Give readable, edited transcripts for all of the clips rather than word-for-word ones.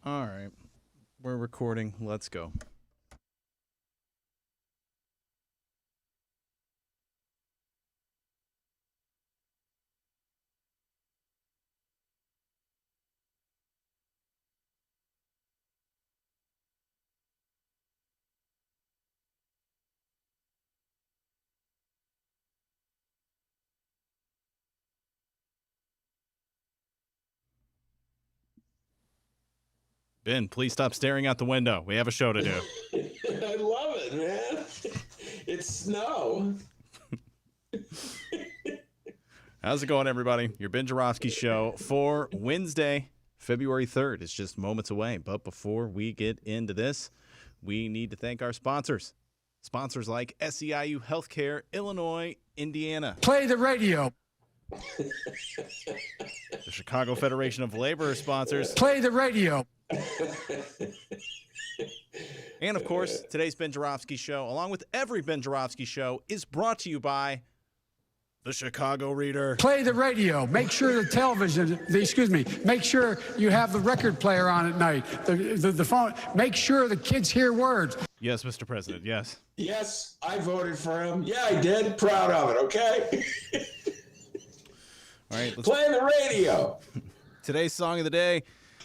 All right. We're recording. Let's go. Ben, please stop staring out the window. We have a show to do. I love it, man. It's snow. How's it going, everybody? Your Benjarovsky show for Wednesday, February 3rd. It's just moments away. But before we get into this, we need to thank our sponsors. Sponsors like SEIU Healthcare, Illinois, Indiana. Play the radio. The Chicago Federation of Labor sponsors. Play the radio. And, of course, today's Benjarovsky show, along with every Benjarovsky show, is brought to you by the Chicago Reader. Play the radio. Make sure make sure you have the record player on at night. The phone. Make sure the kids hear words. Yes, Mr. President, yes. Yes, I voted for him. Yeah, I did. Proud of it, okay? All right, play the radio. Today's song of the day,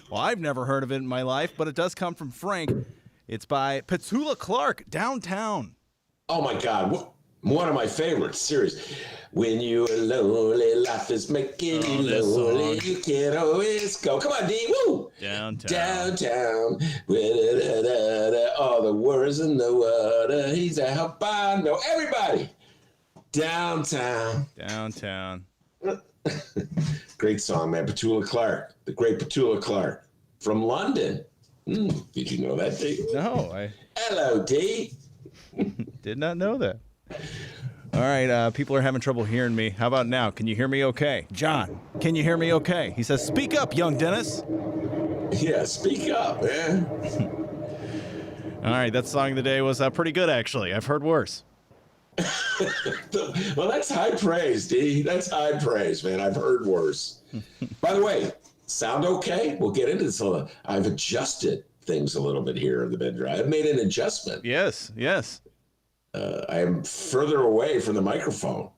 well, I've never heard of it in my life, but it does come from Frank. It's by Petula Clark, Downtown. Oh, my God. One of my favorites, seriously. When you're lonely, life is making you lonely. You can't always go. Come on, D. Woo! Downtown. Downtown. All the words in the water. He's a albino. Everybody. Downtown. Downtown. Great song, man. Petula Clark. The great Petula Clark. From London. Did you know that, D? No. Hello, D. Did not know that. All right, people are having trouble hearing me. How about now? Can you hear me okay? John, can you hear me okay? He says, speak up, young Dennis. Yeah, speak up, man. All right, that song of the day was pretty good, actually. I've heard worse. Well, that's high praise, D. That's high praise, man. I've heard worse. By the way, sound okay? We'll get into this a little. I've adjusted things a little bit here in the bedroom. I've made an adjustment. Yes. I am further away from the microphone.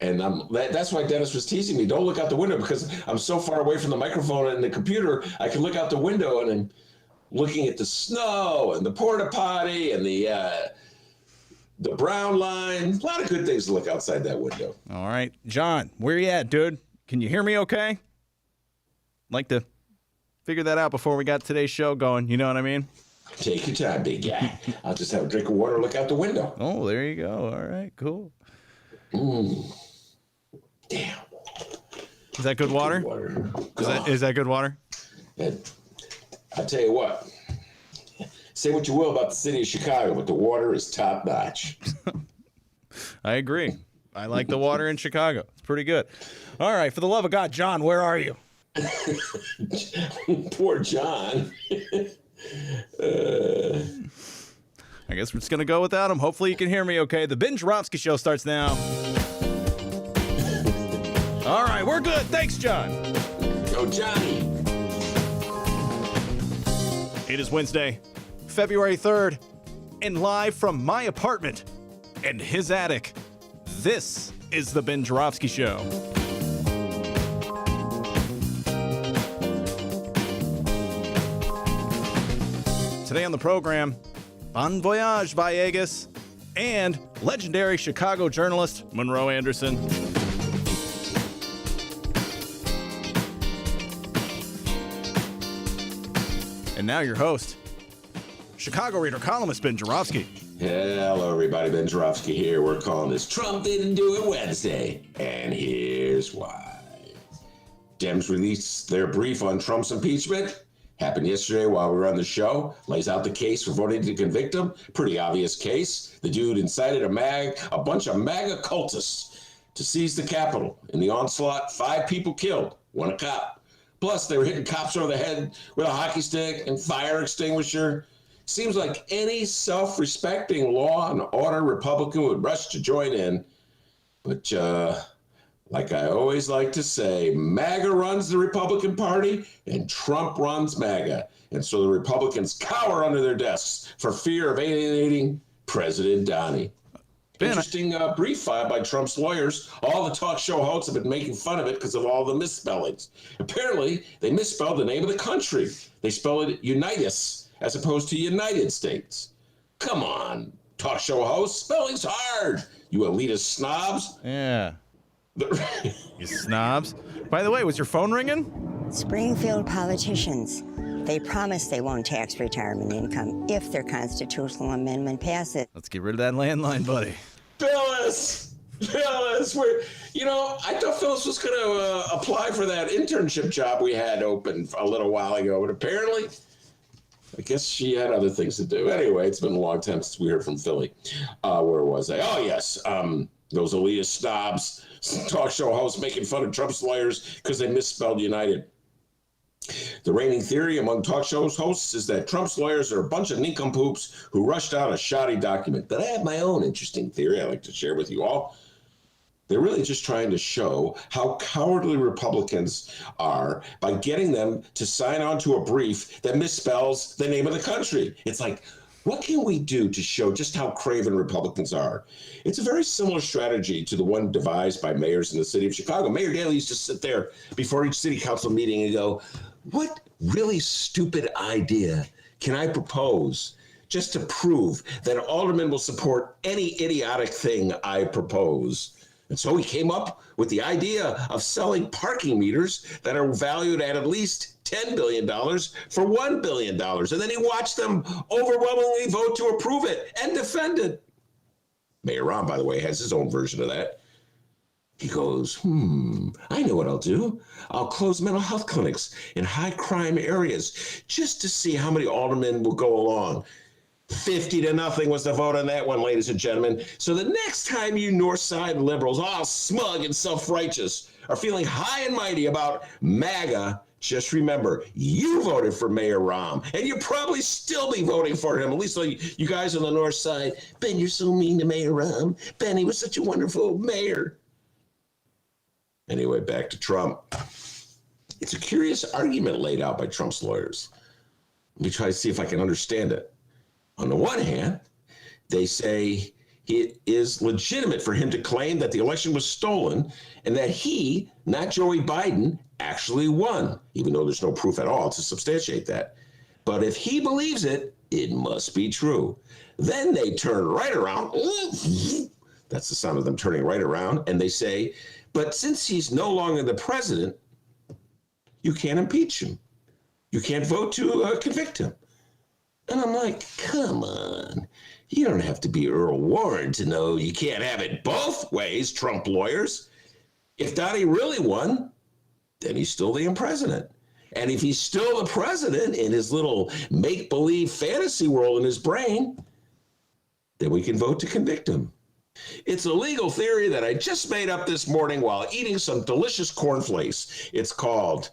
And that's why Dennis was teasing me. Don't look out the window, because I'm so far away from the microphone and the computer. I can look out the window and I'm looking at the snow and the porta potty and the brown line. A lot of good things to look outside that window. All right. John, where you at, dude? Can you hear me okay? Like to figure that out before we got today's show going. You know what I mean? Take your time, big guy. I'll just have a drink of water, look out the window. Oh, there you go. All right, cool. Damn. Is that good water? Is that good water? I'll tell you what. Say what you will about the city of Chicago, but the water is top notch. I agree. I like the water in Chicago. It's pretty good. All right, for the love of God, John, where are you? Poor John. I guess we're just going to go without him. Hopefully you can hear me okay. The Benjarovsky show starts now. All right, we're good. Thanks, John. Go, Johnny. It is Wednesday, February 3rd, and live from my apartment and his attic, this is the Benjarovsky show. Today on the program, Bon Voyage, Villegas, and legendary Chicago journalist Monroe Anderson. And now your host, Chicago Reader columnist Benjarovsky. Hello, everybody. Benjarovsky here. We're calling this Trump Didn't Do It Wednesday, and here's why. Dems released their brief on Trump's impeachment. Happened yesterday while we were on the show. Lays out the case for voting to convict him. Pretty obvious case. The dude incited a bunch of MAGA cultists to seize the Capitol. In the onslaught, 5 people killed, 1 a cop. Plus, they were hitting cops over the head with a hockey stick and fire extinguisher. Seems like any self-respecting law and order Republican would rush to join in. But Like I always like to say, MAGA runs the Republican Party and Trump runs MAGA. And so the Republicans cower under their desks for fear of alienating President Donnie. Interesting brief filed by Trump's lawyers. All the talk show hosts have been making fun of it because of all the misspellings. Apparently, they misspelled the name of the country. They spelled it Unitas as opposed to United States. Come on, talk show hosts. Spelling's hard, you elitist snobs. Yeah. You snobs. By the way, was your phone ringing? Springfield politicians. They promise they won't tax retirement income if their constitutional amendment passes. Let's get rid of that landline, buddy. Phyllis, I thought Phyllis was going to apply for that internship job we had open a little while ago, but apparently, I guess she had other things to do. Anyway, it's been a long time since we heard from Philly. Where was I? Oh, yes, those elitist snobs, talk show hosts making fun of Trump's lawyers because they misspelled United. The reigning theory among talk show hosts is that Trump's lawyers are a bunch of nincompoops who rushed out a shoddy document. But I have my own interesting theory I'd like to share with you all. They're really just trying to show how cowardly Republicans are by getting them to sign on to a brief that misspells the name of the country. It's like, what can we do to show just how craven Republicans are? It's a very similar strategy to the one devised by mayors in the city of Chicago. Mayor Daley used to sit there before each city council meeting and go, what really stupid idea can I propose just to prove that aldermen will support any idiotic thing I propose? And so he came up with the idea of selling parking meters that are valued at least $10 billion for $1 billion. And then he watched them overwhelmingly vote to approve it and defend it. Mayor Rahm, by the way, has his own version of that. He goes, I know what I'll do. I'll close mental health clinics in high crime areas just to see how many aldermen will go along. 50-0 was the vote on that one, ladies and gentlemen. So the next time you North Side liberals, all smug and self-righteous, are feeling high and mighty about MAGA, just remember, you voted for Mayor Rahm, and you'll probably still be voting for him, at least like you guys on the North Side. Ben, you're so mean to Mayor Rahm. Ben, he was such a wonderful mayor. Anyway, back to Trump. It's a curious argument laid out by Trump's lawyers. Let me try to see if I can understand it. On the one hand, they say it is legitimate for him to claim that the election was stolen and that he, not Joey Biden, actually won, even though there's no proof at all to substantiate that. But if he believes it, it must be true. Then they turn right around. That's the sound of them turning right around. And they say, but since he's no longer the president, you can't impeach him. You can't vote to convict him. And I'm like, come on. You don't have to be Earl Warren to know you can't have it both ways, Trump lawyers. If Donnie really won, then he's still the president. And if he's still the president in his little make-believe fantasy world in his brain, then we can vote to convict him. It's a legal theory that I just made up this morning while eating some delicious cornflakes. It's called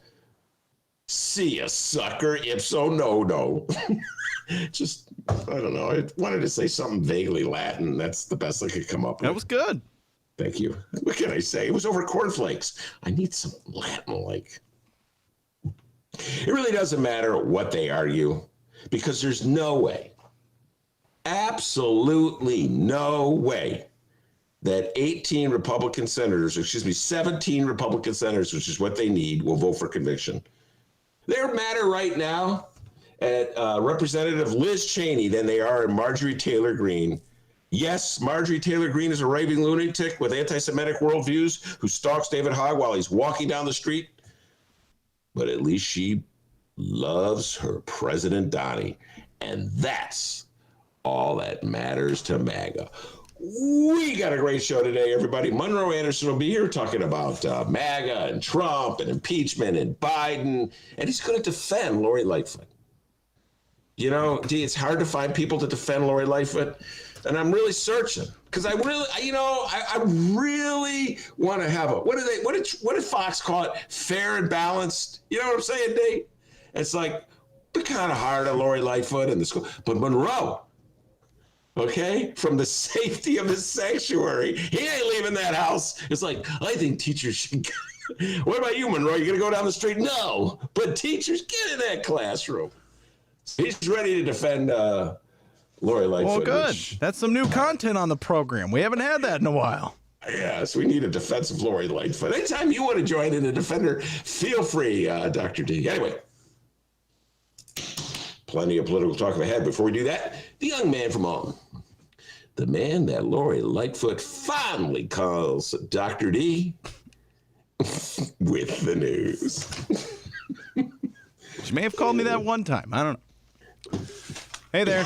see ya, sucker, ipso no. Just, I don't know. I wanted to say something vaguely Latin. That's the best I could come up with. That was good. Thank you. What can I say? It was over cornflakes. I need some Latin-like. It really doesn't matter what they argue because there's no way, absolutely no way that 17 Republican senators, which is what they need, will vote for conviction. They're madder right now at Representative Liz Cheney than they are at Marjorie Taylor Greene. Yes, Marjorie Taylor Greene is a raving lunatic with anti-Semitic worldviews who stalks David Hogg while he's walking down the street. But at least she loves her President Donnie. And that's all that matters to MAGA. We got a great show today, everybody. Monroe Anderson will be here talking about MAGA and Trump and impeachment and Biden. And he's going to defend Lori Lightfoot. You know, it's hard to find people to defend Lori Lightfoot. And I'm really searching because I really want to have what did Fox call it? Fair and balanced. You know what I'm saying, Dave? It's like, be kind of hard on Lori Lightfoot in the school. But Monroe, okay, from the safety of his sanctuary. He ain't leaving that house. It's like, I think teachers should go. What about you, Monroe? You going to go down the street? No, but teachers, get in that classroom. He's ready to defend Lori Lightfoot. Well, good. That's some new content on the program. We haven't had that in a while. Yes, we need a defensive Lori Lightfoot. Anytime you want to join in a defender, feel free, Dr. D. Anyway, plenty of political talk ahead. Before we do that, the young man from Alton, the man that Lori Lightfoot fondly calls Dr. D, with the news. She may have called me that one time. I don't know. Hey there,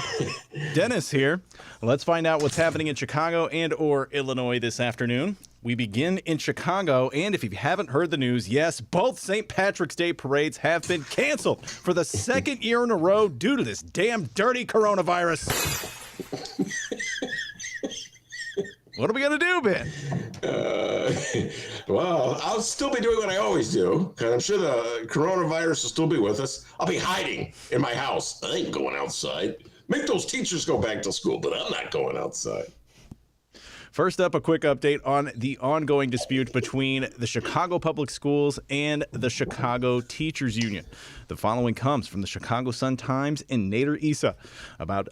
Dennis here. Let's find out what's happening in Chicago and or Illinois this afternoon. We begin in Chicago, and if you haven't heard the news, yes, both St. Patrick's Day parades have been canceled for the second year in a row due to this damn dirty coronavirus. What are we going to do, Ben? Well, I'll still be doing what I always do, because I'm sure the coronavirus will still be with us. I'll be hiding in my house. I ain't going outside. Make those teachers go back to school, but I'm not going outside. First up, a quick update on the ongoing dispute between the Chicago Public Schools and the Chicago Teachers Union. The following comes from the Chicago Sun-Times and Nader Issa. About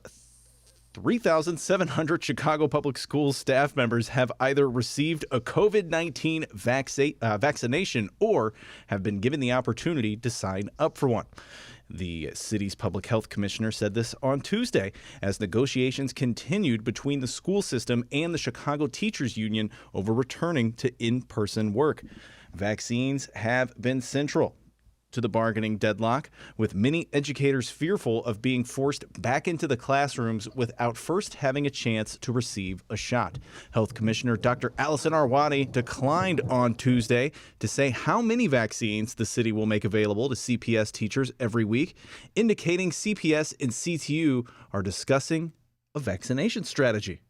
3,700 Chicago Public Schools staff members have either received a COVID-19 vaccination or have been given the opportunity to sign up for one. The city's public health commissioner said this on Tuesday as negotiations continued between the school system and the Chicago Teachers Union over returning to in-person work. Vaccines have been central to the bargaining deadlock, with many educators fearful of being forced back into the classrooms without first having a chance to receive a shot. Health Commissioner Dr. Allison Arwani declined on Tuesday to say how many vaccines the city will make available to CPS teachers every week, indicating CPS and CTU are discussing a vaccination strategy.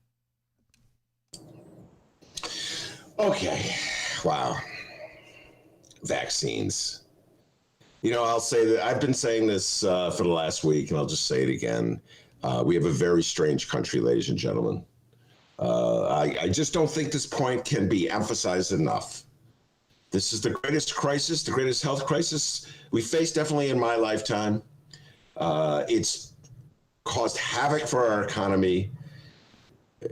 Okay. Wow. Vaccines. You know, I'll say that I've been saying this for the last week, and I'll just say it again. We have a very strange country, ladies and gentlemen. I just don't think this point can be emphasized enough. This is the greatest crisis, the greatest health crisis we faced definitely in my lifetime. It's caused havoc for our economy,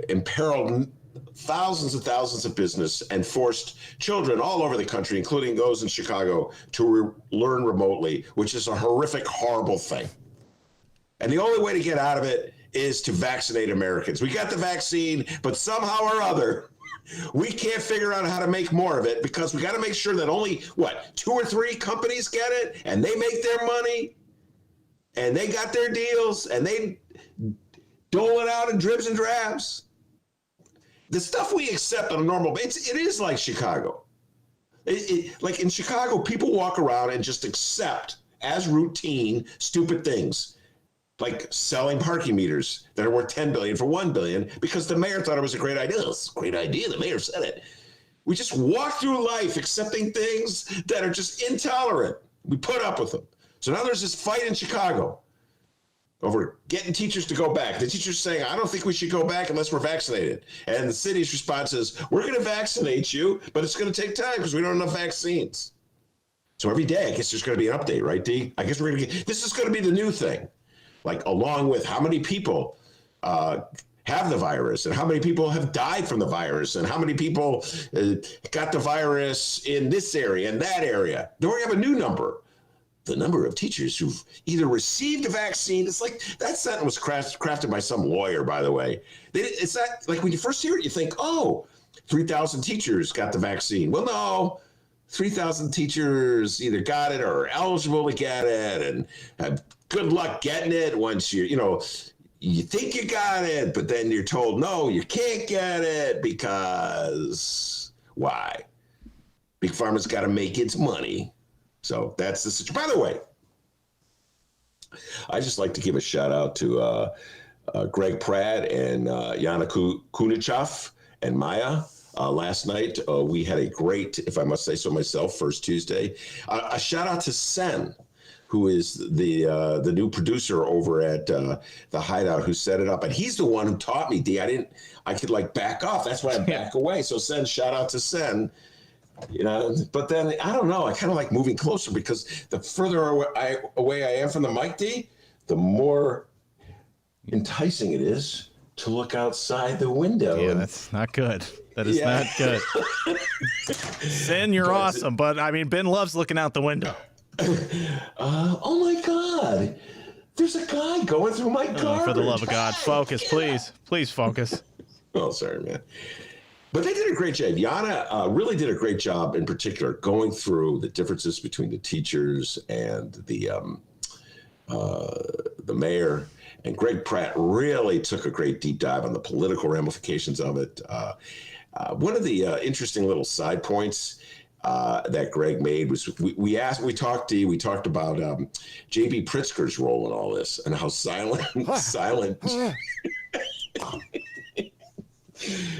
imperiled thousands and thousands of business, and forced children all over the country, including those in Chicago, to learn remotely, which is a horrific, horrible thing. And the only way to get out of it is to vaccinate Americans. We got the vaccine, but somehow or other, we can't figure out how to make more of it, because we got to make sure that only, 2 or 3 companies get it, and they make their money, and they got their deals, and they dole it out in dribs and drabs. The stuff we accept on a normal basis, it is like Chicago. Like in Chicago, people walk around and just accept as routine stupid things, like selling parking meters that are worth $10 billion for $1 billion because the mayor thought it was a great idea. It's a great idea. The mayor said it. We just walk through life accepting things that are just intolerant. We put up with them. So now there's this fight in Chicago over getting teachers to go back. The teacher's saying, I don't think we should go back unless we're vaccinated. And the city's response is, we're going to vaccinate you, but it's going to take time because we don't have enough vaccines. So every day, I guess there's going to be an update, right, D? I guess we're going to get, this is going to be the new thing. Like, along with how many people have the virus and how many people have died from the virus and how many people got the virus in this area and that area. Then we have a new number. The number of teachers who've either received a vaccine. It's like that sentence was crafted by some lawyer, by the way. It's not like when you first hear it, you think, oh, 3,000 teachers got the vaccine. Well, no, 3,000 teachers either got it or are eligible to get it, and have good luck getting it once you think you got it, but then you're told, no, you can't get it because why? Big Pharma's got to make its money. So that's the situation. By the way, I just like to give a shout out to Greg Pratt and Yana Kunichov and Maya. Last night, we had a great, if I must say so myself, first Tuesday. A shout out to Sen, who is the new producer over at the Hideout, who set it up, and he's the one who taught me. I could like back off. That's why I back away. So shout out to Sen. But then I don't know. I kind of like moving closer because the further away I am from the mic, D, the more enticing it is to look outside the window. Yeah, that's not good. That is not good. Sen, you're awesome, but I mean, Ben loves looking out the window. Oh my God! There's a guy going through my garbage. For the love of God, focus, please. Please focus. Oh, sorry, man. But they did a great job. Yana really did a great job, in particular, going through the differences between the teachers and the mayor. And Greg Pratt really took a great deep dive on the political ramifications of it. One of the interesting little side points that Greg made was we talked about J.B. Pritzker's role in all this and how silent.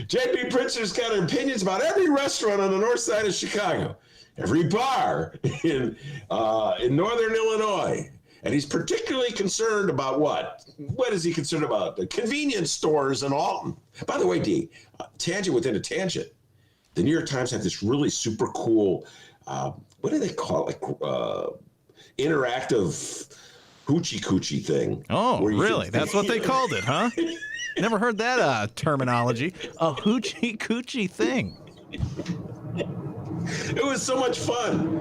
J.B. Pritzker's got opinions about every restaurant on the north side of Chicago, every bar in northern Illinois. And he's particularly concerned about what? What is he concerned about? The convenience stores in Alton. By the way, D, tangent within a tangent. The New York Times had this really super cool, what do they call it? Like interactive Hoochie thing. Oh, really? That's what they called it, huh? Never heard that terminology. A Hoochie Coochie thing. It was so much fun.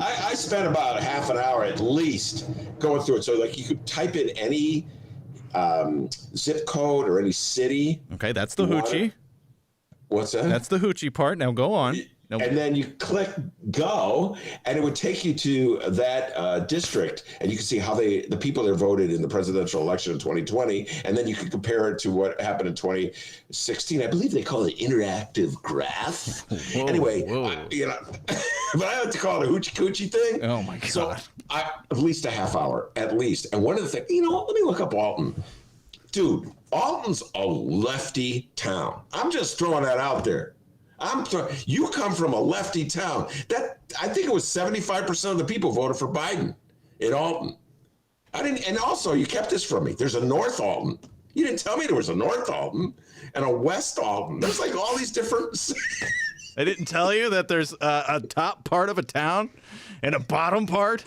I spent about half an hour at least going through it. So like you could type in any zip code or any city. Okay, that's the Hoochie. What's that? That's the Hoochie part. Now go on. And then you click go, and it would take you to that district, and you can see how the people that voted in the presidential election in 2020, and then you could compare it to what happened in 2016. I believe they call it interactive graph. Whoa, anyway, whoa. But I like to call it a Hoochie Coochie thing. Oh my God. So at least a half hour, at least. And one of the things, let me look up Alton. Dude, Alton's a lefty town. I'm just throwing that out there. You come from a lefty town. I think it was 75% of the people voted for Biden in Alton. And also you kept this from me. There's a North Alton. You didn't tell me there was a North Alton and a West Alton. There's like all these different. I didn't tell you that there's a top part of a town and a bottom part.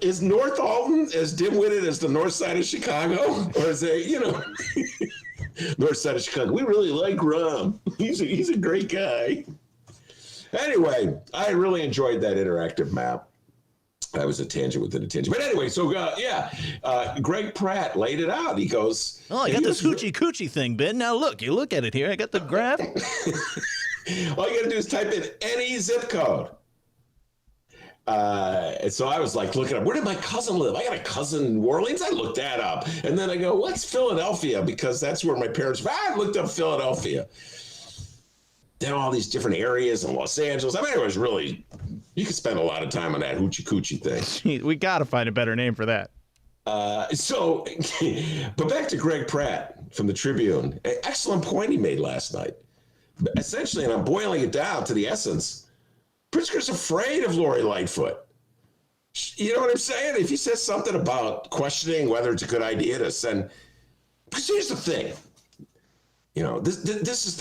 Is North Alton as dim-witted as the north side of Chicago? Or is it, north side of Chicago? We really like Rom. He's a great guy. Anyway, I really enjoyed that interactive map. That was a tangent within a tangent. But anyway, so Greg Pratt laid it out. He goes, "Oh, I got this Hoochie Coochie thing, Ben. Now look, you look at it here. I got the graph." All you got to do is type in any zip code. And so I was like looking up, where did my cousin live? I got a cousin in New Orleans. I looked that up. And then I go, what's Philadelphia? Because that's where my parents, I looked up Philadelphia. Then all these different areas in Los Angeles. I mean, it was really, you could spend a lot of time on that Hoochie Coochie thing. We got to find a better name for that. But back to Greg Pratt from the Tribune. An excellent point he made last night. Essentially, and I'm boiling it down to the essence, Pritzker's afraid of Lori Lightfoot. You know what I'm saying? If he says something about questioning whether it's a good idea to send, because here's the thing. This is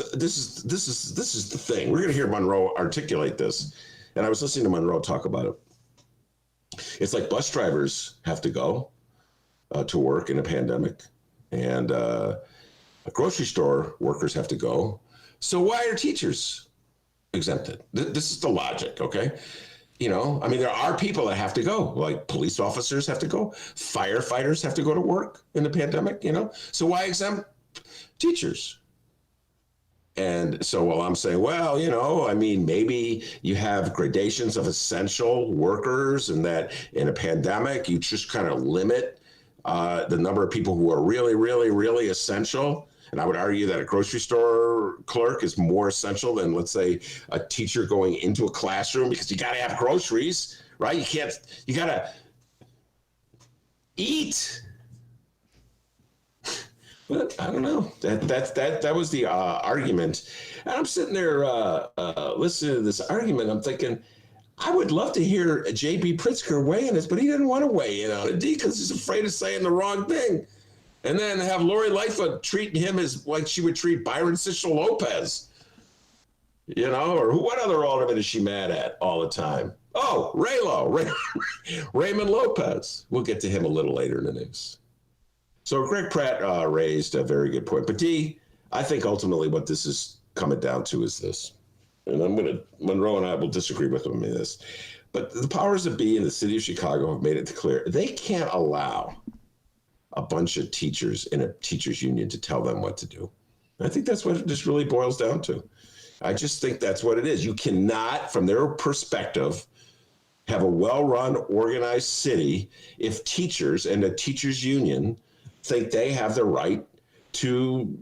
the thing. We're going to hear Monroe articulate this, and I was listening to Monroe talk about it. It's like bus drivers have to go to work in a pandemic, and grocery store workers have to go. So why are teachers exempted? This is the logic, okay? There are people that have to go, like police officers have to go, firefighters have to go to work in the pandemic, So why exempt teachers? And so, I'm saying, maybe you have gradations of essential workers, and that in a pandemic, you just kind of limit the number of people who are really, really, really essential. And I would argue that a grocery store clerk is more essential than, let's say, a teacher going into a classroom, because you got to have groceries, right? You got to eat. But I don't know. That was the argument. And I'm sitting there listening to this argument. I'm thinking, I would love to hear J.B. Pritzker weigh in this, but he didn't want to weigh in on it because he's afraid of saying the wrong thing. And then have Lori Lightfoot treating him as like she would treat Byron Cicero Lopez. Or what other alderman is she mad at all the time? Oh, Raymond Lopez. We'll get to him a little later in the news. So Greg Pratt raised a very good point. But D, I think ultimately what this is coming down to is this. And Monroe and I will disagree with him in this. But the powers that be in the city of Chicago have made it clear they can't allow a bunch of teachers in a teachers union to tell them what to do. I think that's what this really boils down to. I just think that's what it is. You cannot, from their perspective, have a well-run, organized city if teachers and the teachers union think they have the right to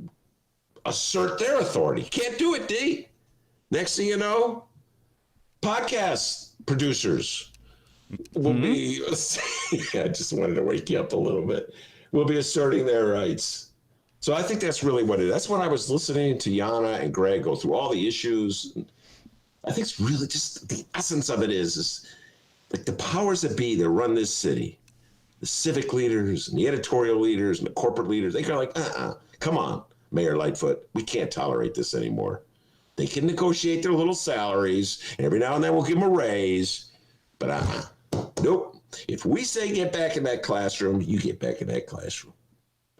assert their authority. Can't do it, D. Next thing you know, podcast producers will be, I just wanted to wake you up a little bit, will be asserting their rights. So I think that's really what it is. That's when I was listening to Yana and Greg go through all the issues. I think it's really just the essence of it is like the powers that be that run this city, the civic leaders and the editorial leaders and the corporate leaders, they go like, come on, Mayor Lightfoot, we can't tolerate this anymore. They can negotiate their little salaries, and every now and then we'll give them a raise, but nope. If we say get back in that classroom, you get back in that classroom.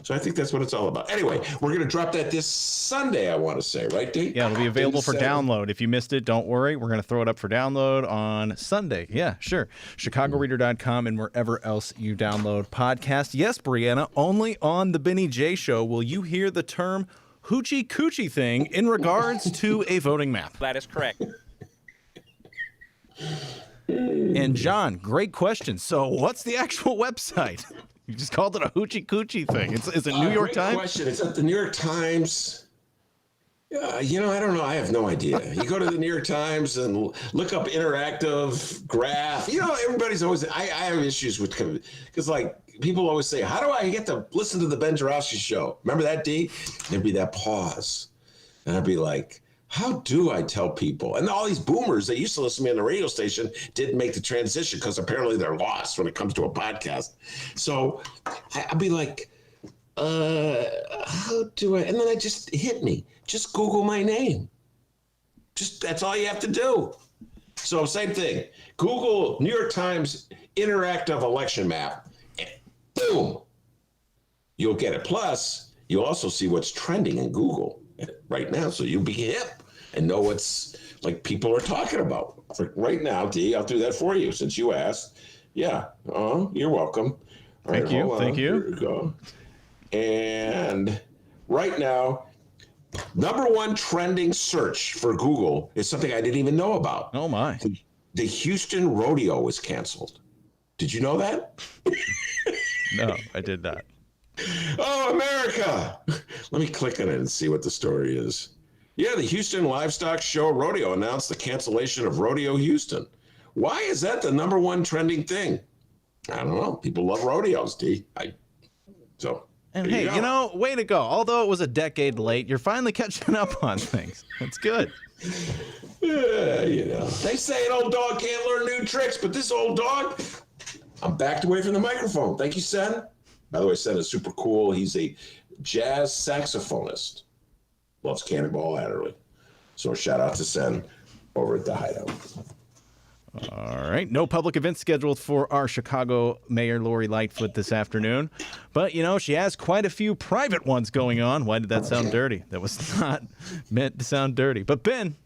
So I think that's what it's all about. Anyway, we're going to drop that this Sunday, I want to say, right, Dave? Yeah, it'll be available for download. If you missed it, don't worry. We're going to throw it up for download on Sunday. Yeah, sure. ChicagoReader.com and wherever else you download podcasts. Yes, Brianna, only on the Benny J Show will you hear the term Hoochie Coochie thing in regards to a voting map. That is correct. And John, great question. So what's the actual website? You just called it a Hoochie Coochie thing. Is it New York Times? Great question. It's at the New York Times. I don't know. I have no idea. You go to the New York Times and look up interactive graph. Everybody's always, I have issues with, because like people always say, how do I get to listen to the Benjarovsky show? Remember that, D? There'd be that pause. And I'd be like, how do I tell people? And all these boomers that used to listen to me on the radio station didn't make the transition because apparently they're lost when it comes to a podcast. So I'd be like, how do I? And then it just hit me. Just Google my name. That's all you have to do. So same thing. Google New York Times interactive election map. And boom. You'll get it. Plus, you'll also see what's trending in Google right now. So you'll be hip and know what's like people are talking about. For right now, D, I'll do that for you since you asked. Yeah. You're welcome. All Thank right, you. hold on. Thank you. Here we go. And right now, #1 trending search for Google is something I didn't even know about. Oh, my. The Houston rodeo was canceled. Did you know that? No, I did not. Oh, America. Let me click on it and see what the story is. Yeah, the Houston Livestock Show Rodeo announced the cancellation of Rodeo Houston. Why is that the #1 trending thing? I don't know. People love rodeos, D. And hey, way to go. Although it was a decade late, you're finally catching up on things. That's good. Yeah, They say an old dog can't learn new tricks, but this old dog, I'm backed away from the microphone. Thank you, Sen. By the way, Sen is super cool. He's a jazz saxophonist. Loves Cannonball Adderley. So shout out to Sen over at the Hideout. All right. No public events scheduled for our Chicago Mayor Lori Lightfoot this afternoon. But, she has quite a few private ones going on. Why did that sound dirty? That was not meant to sound dirty. But, Ben,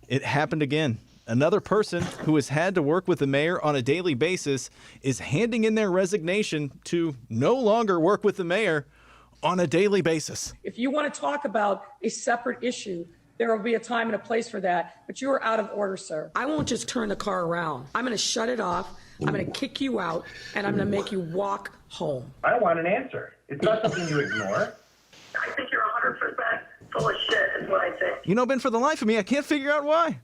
it happened again. Another person who has had to work with the mayor on a daily basis is handing in their resignation to no longer work with the mayor on a daily basis. If you want to talk about a separate issue, there will be a time and a place for that, but you are out of order, sir. I won't just turn the car around. I'm going to shut it off. I'm going to kick you out, and I'm going to make you walk home. I want an answer. It's not something you ignore. I think you're 100% full of shit is what I think. Ben, for the life of me, I can't figure out why.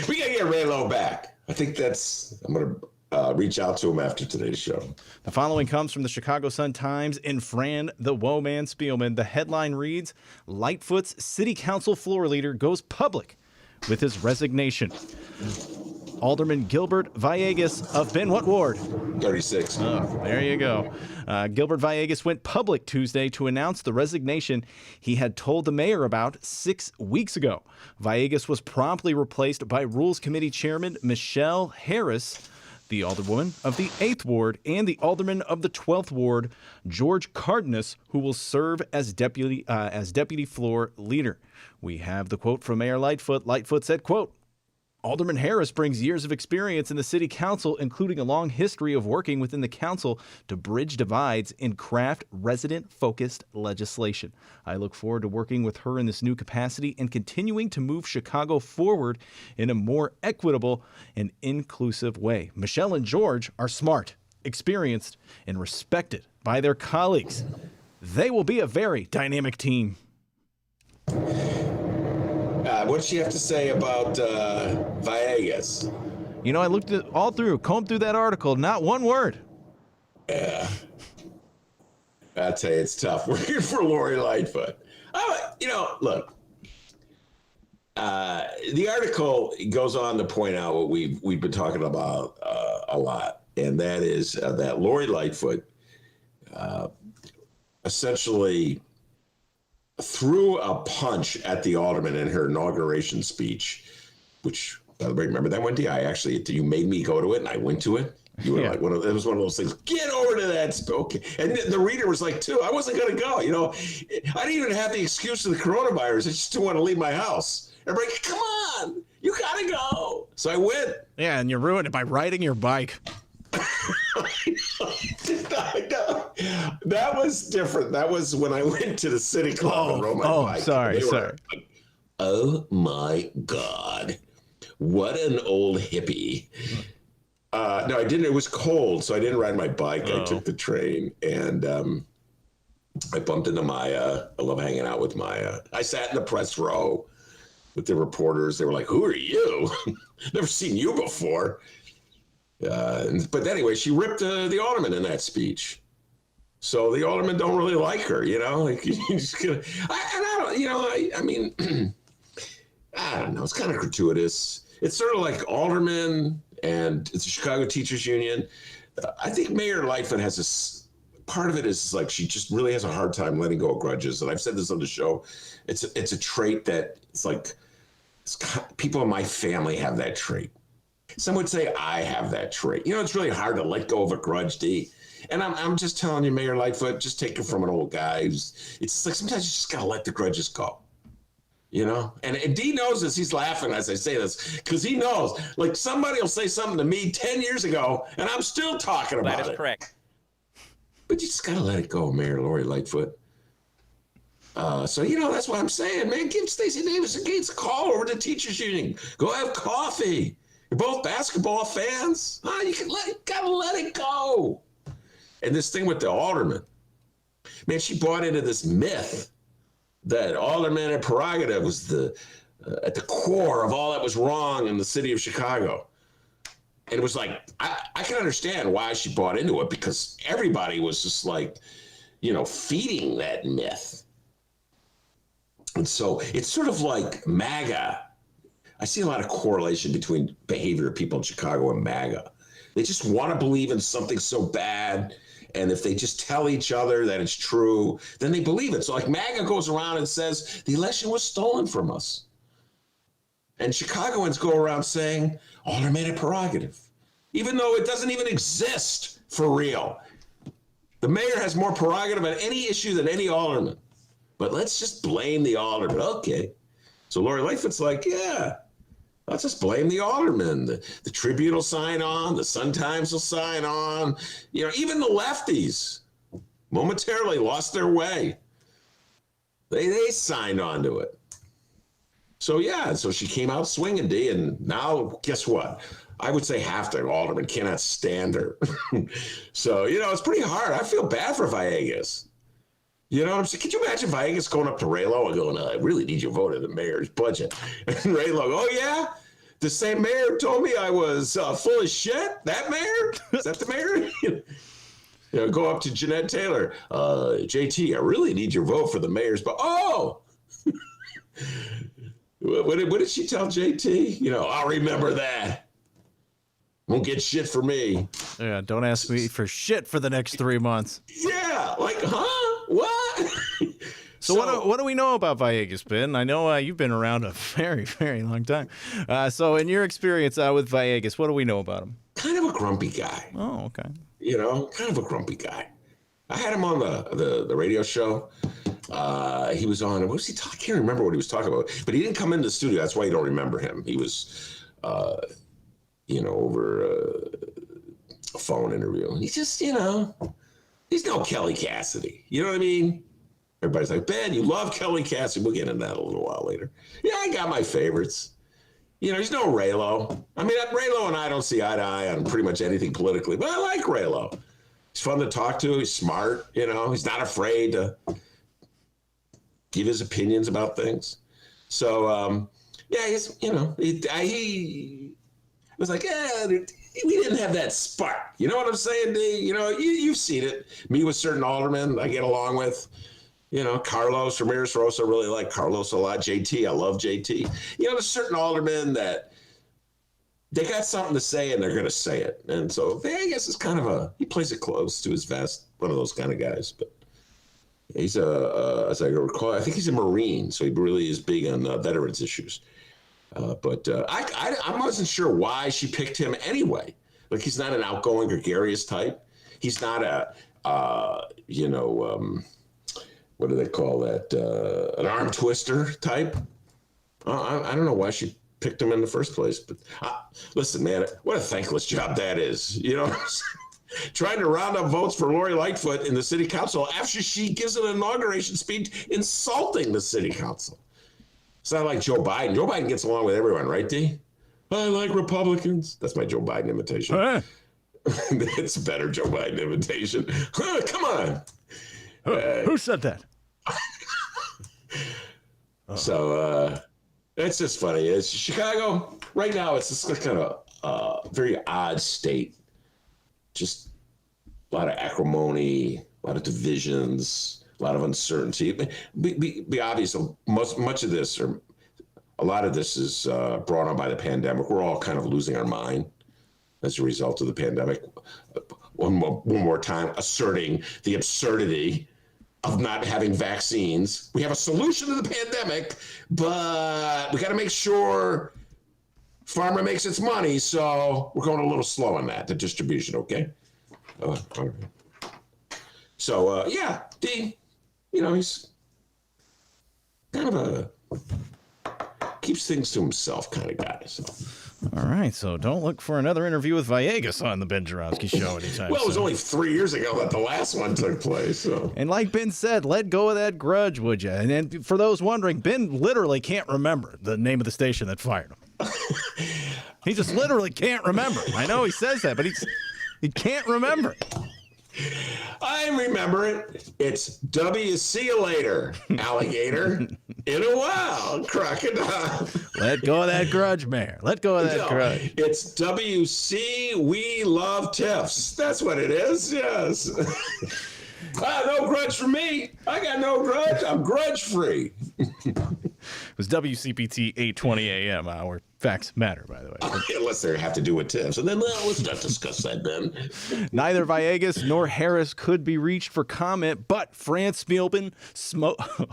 We got to get Raylo back. I think that's, I'm going to reach out to him after today's show. The following comes from the Chicago Sun-Times in Fran the Woman Spielman. The headline reads, Lightfoot's city council floor leader goes public with his resignation. Alderman Gilbert Villegas of Ben what ward? 36. Oh, there you go. Gilbert Villegas went public Tuesday to announce the resignation he had told the mayor about 6 weeks ago. Villegas was promptly replaced by Rules Committee Chairman Michelle Harris, the alderwoman of the 8th Ward, and the alderman of the 12th Ward, George Cardenas, who will serve as deputy floor leader. We have the quote from Mayor Lightfoot. Lightfoot said, quote, Alderman Harris brings years of experience in the city council, including a long history of working within the council to bridge divides and craft resident-focused legislation. I look forward to working with her in this new capacity and continuing to move Chicago forward in a more equitable and inclusive way. Michelle and George are smart, experienced, and respected by their colleagues. They will be a very dynamic team. What does she have to say about Villegas? You know, I looked at combed through that article, not one word. Yeah. I tell you, it's tough working for Lori Lightfoot. Look, the article goes on to point out what we've been talking about a lot, and that is that Lori Lightfoot essentially threw a punch at the alderman in her inauguration speech, which, by the way, remember that one day you made me go to it, and I went to it. You were like, it was one of those things, get over to that. Okay. And the reader was like, too, I wasn't going to go. You know, I didn't even have the excuse of the coronavirus. I just didn't want to leave my house. Everybody, come on, you got to go. So I went. Yeah, and you ruined it by riding your bike. I know. That was different. That was when I went to the city club and rode my bike. Sorry. Like, oh my God, what an old hippie. No, I didn't. It was cold, so I didn't ride my bike. I took the train, and I bumped into I love hanging out with I sat in the press row with the reporters. They were like, who are you? Never seen you before. But anyway, she ripped the alderman in that speech. So the aldermen don't really like her, you know. Like, you just gonna, I mean, I don't know. It's kind of gratuitous. It's sort of like aldermen and it's the Chicago Teachers Union. I think Mayor Lightfoot has this. Part of it is like she just really has a hard time letting go of grudges, and I've said this on the show. It's a trait that it's like people in my family have that trait. Some would say I have that trait. You know, it's really hard to let go of a grudge, D. And I'm just telling you, Mayor Lightfoot, just take it from an old guy. It's like sometimes you just got to let the grudges go. You know? And D knows this. He's laughing as I say this because he knows. Like somebody will say something to me 10 years ago, and I'm still talking about it. That is correct. But you just got to let it go, Mayor Lori Lightfoot. So, you know, that's what I'm saying, man. Give Stacey Davis and Gates a call over to Teachers Union. Go have coffee. You're both basketball fans. You gotta let it go. And this thing with the alderman, man, she bought into this myth that alderman and prerogative was at the core of all that was wrong in the city of Chicago. And it was like, I can understand why she bought into it because everybody was just like, you know, feeding that myth. And so it's sort of like MAGA. I see a lot of correlation between behavior of people in Chicago and MAGA. They just want to believe in something so bad. And if they just tell each other that it's true, then they believe it. So like MAGA goes around and says, the election was stolen from us. And Chicagoans go around saying, alderman and prerogative, even though it doesn't even exist for real. The mayor has more prerogative on any issue than any alderman. But let's just blame the alderman. Okay. So Lori Lightfoot's like, yeah, let's just blame the alderman. The Tribune will sign on. The Sun-Times will sign on. You know, even the lefties momentarily lost their way. They signed on to it. So, yeah, so she came out swinging, D, and now, guess what? I would say half the aldermen cannot stand her. So, you know, it's pretty hard. I feel bad for Villegas. You know what I'm saying? Could you imagine Villegas going up to Raylo and going, I really need your vote in the mayor's budget? And Raylo, oh, yeah? The same mayor told me I was full of shit. That mayor? Is that the mayor? Go up to Jeanette Taylor. JT, I really need your vote for the mayor's. But what did she tell JT? I'll remember that. Won't get shit for me. Yeah, don't ask me for shit for the next 3 months. Yeah, like, huh? What? So what do we know about Villegas, Ben? I know you've been around a very, very long time. So in your experience with Villegas, what do we know about him? Kind of a grumpy guy. Oh, okay. Kind of a grumpy guy. I had him on the radio show. He was on, what was he talking? I can't remember what he was talking about, but he didn't come into the studio. That's why you don't remember him. He was, over a phone interview. And he's just, he's no Kelly Cassidy. You know what I mean? Everybody's like, Ben, you love Kelly Cassidy. We'll get into that a little while later. Yeah, I got my favorites. He's no Raylo. I mean, Raylo and I don't see eye to eye on pretty much anything politically, but I like Raylo. He's fun to talk to. He's smart. He's not afraid to give his opinions about things. So, he's, he was like, we didn't have that spark. You know what I'm saying, D? You've seen it. Me with certain aldermen I get along with. Carlos Ramirez Rosa, really like Carlos a lot. JT, I love JT. There's certain aldermen that they got something to say and they're going to say it. And so I guess it's kind of he plays it close to his vest, one of those kind of guys. But he's as I recall, I think he's a Marine, so he really is big on veterans issues. But I wasn't sure why she picked him anyway. Like, he's not an outgoing, gregarious type. He's not what do they call that? An arm twister type. I don't know why she picked him in the first place, but listen, man, what a thankless job that is. Trying to round up votes for Lori Lightfoot in the city council after she gives an inauguration speech insulting the city council. It's not like Joe Biden. Joe Biden gets along with everyone, right, D? I like Republicans. That's my Joe Biden imitation. It's a better Joe Biden imitation. Come on. Who said that? So it's just funny. It's Chicago right now. It's just kind of a very odd state. Just a lot of acrimony, a lot of divisions, a lot of uncertainty. Be obvious. Much of this, or a lot of this, is brought on by the pandemic. We're all kind of losing our mind as a result of the pandemic. One more time, asserting the absurdity of not having vaccines. We have a solution to the pandemic, but we got to make sure pharma makes its money, so we're going a little slow on that, the distribution, okay? All right. So, D, he's kind of keeps things to himself kind of guy, so. All right, so don't look for another interview with Villegas on the Benjarovsky show anytime Well, it was soon. only 3 years ago that the last one took place. So. And like Ben said, let go of that grudge, would you? And then for those wondering, Ben literally can't remember the name of the station that fired him. He just literally can't remember. I know he says that, but he can't remember. I remember it. It's see you later, alligator. In a while, crocodile. Let go of that grudge, Mayor. Let go of that grudge. It's WC, we love TIFFs. That's what it is, yes. No grudge for me. I got no grudge. I'm grudge-free. It was WCPT 820 AM, where facts matter, by the way. Unless they have to do with TIFFs. And then, let's not discuss that, Ben. Neither Villegas nor Harris could be reached for comment, but Franz Spielman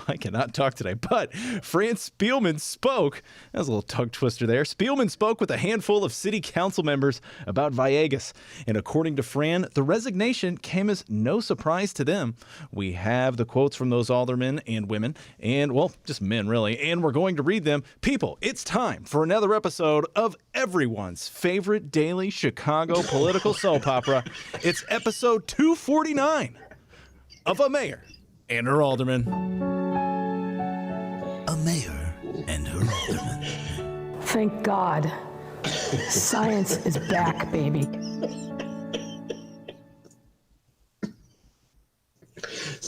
I cannot talk today, but Franz Spielman spoke. That was a little tongue twister there. Spielman spoke with a handful of city council members about Villegas. And according to Fran, the resignation came as no surprise to them. We have the quotes from those aldermen and women, and, well, just men, really, and we're going to read them. People, it's time for another episode of everyone's favorite daily Chicago political soap opera. It's episode 249 of A Mayor and Her Alderman. A Mayor and Her Alderman. Thank God. Science is back, baby.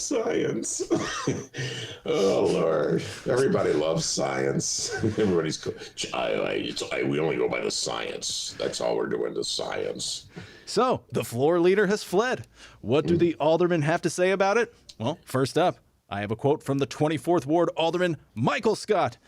Science. Oh, Lord. Everybody loves science. Everybody's cool. We only go by the science. That's all we're doing, the science. So, the floor leader has fled. What do the aldermen have to say about it? Well, first up, I have a quote from the 24th Ward Alderman Michael Scott.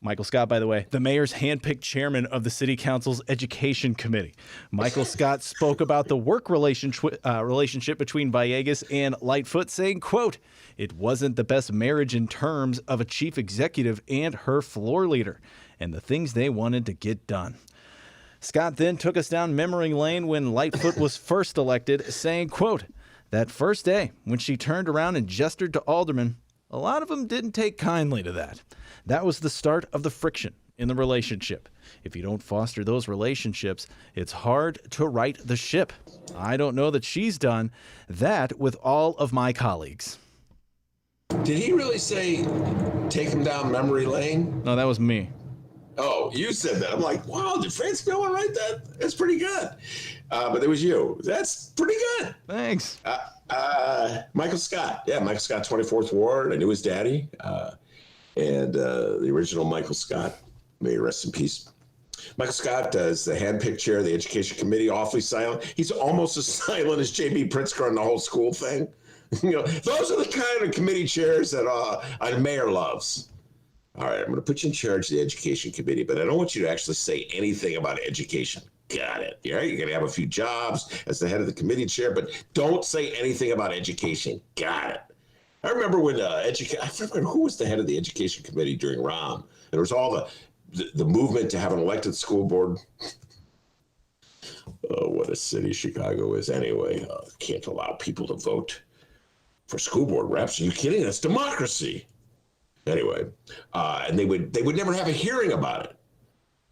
Michael Scott, by the way, the mayor's handpicked chairman of the city council's education committee. Michael Scott spoke about the work relationship between Villegas and Lightfoot, saying, quote, "It wasn't the best marriage in terms of a chief executive and her floor leader and the things they wanted to get done." Scott then took us down memory lane when Lightfoot was first elected, saying, quote, "That first day when she turned around and gestured to aldermen, a lot of them didn't take kindly to that. That was the start of the friction in the relationship. If you don't foster those relationships, it's hard to right the ship. I don't know that she's done that with all of my colleagues." Did he really say, take him down memory lane? No, that was me. Oh, you said that. I'm like, wow, did France go and write that? That's pretty good. But it was you. That's pretty good. Thanks. Michael Scott. Yeah, Michael Scott, 24th Ward. I knew his daddy. And the original Michael Scott, may he rest in peace. Michael Scott is the handpicked chair of the Education Committee, awfully silent. He's almost as silent as J.B. Pritzker on the whole school thing. Those are the kind of committee chairs that a mayor loves. All right, I'm going to put you in charge of the Education Committee, but I don't want you to actually say anything about education. Got it. All right, you're going to have a few jobs as the head of the committee chair, but don't say anything about education. Got it. I remember when I forget who was the head of the Education Committee during Rahm. There was all the movement to have an elected school board. Oh, what a city Chicago is anyway. Can't allow people to vote for school board reps. Are you kidding? That's democracy. Anyway, and they would never have a hearing about it.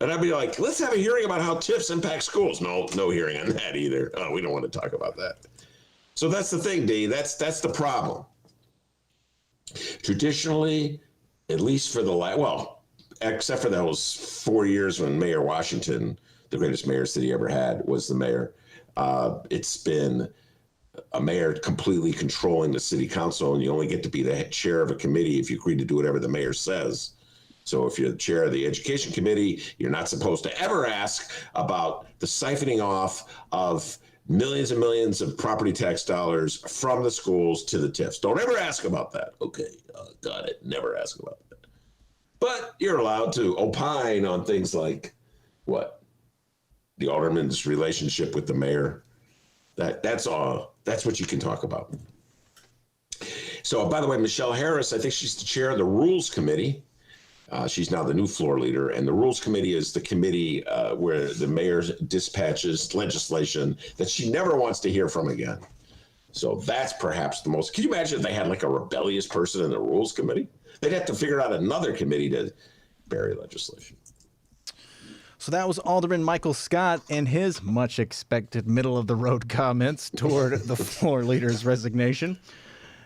And I'd be like, let's have a hearing about how TIFs impact schools. No hearing on that either. Oh, we don't want to talk about that. So that's the thing, D. That's the problem. Traditionally, at least for except for those 4 years when Mayor Washington, the greatest mayor city ever had, was the mayor, it's been a mayor completely controlling the city council, and you only get to be the chair of a committee if you agree to do whatever the mayor says. So if you're the chair of the Education Committee, you're not supposed to ever ask about the siphoning off of millions and millions of property tax dollars from the schools to the TIFs. Don't ever ask about that. Okay, got it. Never ask about that. But you're allowed to opine on things like what? The alderman's relationship with the mayor. That's all. That's what you can talk about. So, by the way, Michelle Harris, I think she's the chair of the Rules Committee. She's now the new floor leader, and the Rules Committee is the committee where the mayor dispatches legislation that she never wants to hear from again. So that's perhaps the most. Can you imagine if they had like a rebellious person in the Rules Committee? They'd have to figure out another committee to bury legislation. So that was Alderman Michael Scott and his much expected middle of the road comments toward the floor leader's resignation.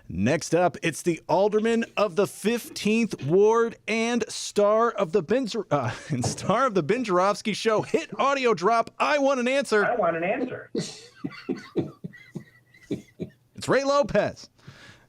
Next up, it's the alderman of the 15th Ward and star of the Benjarovsky show hit audio drop. I want an answer. I want an answer. It's Ray Lopez.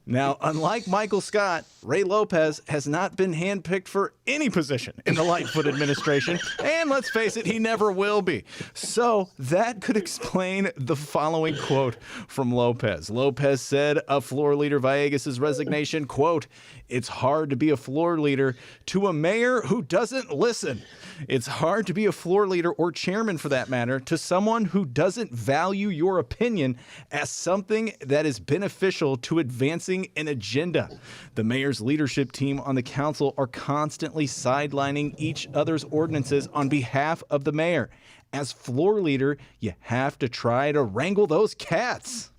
Now, unlike Michael Scott, Ray Lopez has not been handpicked for any position in the Lightfoot administration, and let's face it, he never will be. So that could explain the following quote from Lopez. Lopez said of floor leader Villegas' resignation, quote, "It's hard to be a floor leader to a mayor who doesn't listen. It's hard to be a floor leader or chairman for that matter to someone who doesn't value your opinion as something that is beneficial to advancing an agenda. The mayor's leadership team on the council are constantly sidelining each other's ordinances on behalf of the mayor. As floor leader, you have to try to wrangle those cats."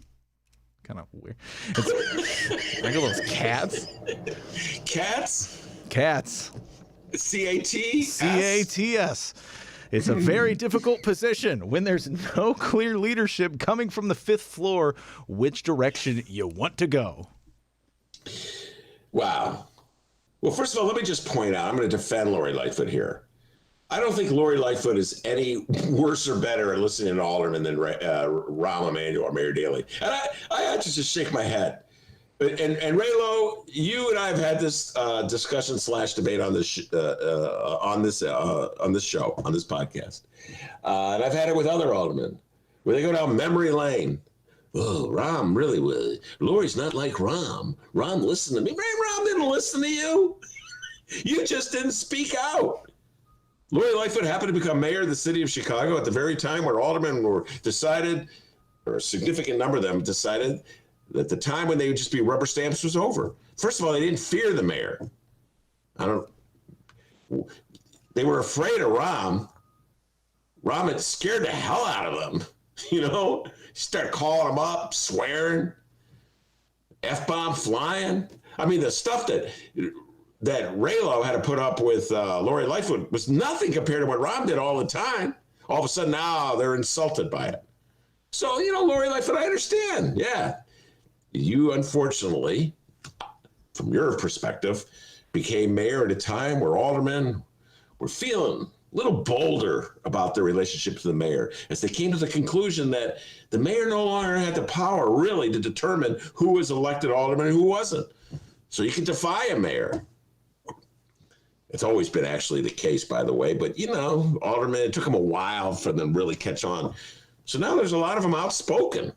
Kind of weird. Wrangle those cats? Cats? Cats. C-A-T? C-A-T-S. It's a very difficult position when there's no clear leadership coming from the fifth floor, which direction you want to go. Wow. Well, first of all, let me just point out, I'm going to defend Lori Lightfoot here. I don't think Lori Lightfoot is any worse or better at listening to aldermen than Rahm Emanuel or Mayor Daley. And I had to just shake my head. And Raylo, you and I have had this discussion / debate on this show, on this podcast, and I've had it with other aldermen where they go down memory lane. Oh, Rahm really was. Lori's not like Rahm. Rahm listened to me. Man, Rahm didn't listen to you. You just didn't speak out. Lori Lightfoot happened to become mayor of the city of Chicago at the very time where aldermen were decided, or a significant number of them decided, that the time when they would just be rubber stamps was over. First of all, they didn't fear the mayor. They were afraid of Rahm. Rahm had scared the hell out of them. You know, start calling them up, swearing, F-bomb flying. I mean, the stuff that Raylo had to put up with Lori Lightfoot was nothing compared to what Rahm did all the time. All of a sudden, now they're insulted by it. So, you know, Lori Lightfoot, I understand. Yeah. You, unfortunately, from your perspective, became mayor at a time where aldermen were feeling a little bolder about their relationship to the mayor, as they came to the conclusion that the mayor no longer had the power, really, to determine who was elected alderman and who wasn't. So you can defy a mayor. It's always been actually the case, by the way, but, you know, aldermen, it took them a while for them to really catch on. So now there's a lot of them outspoken.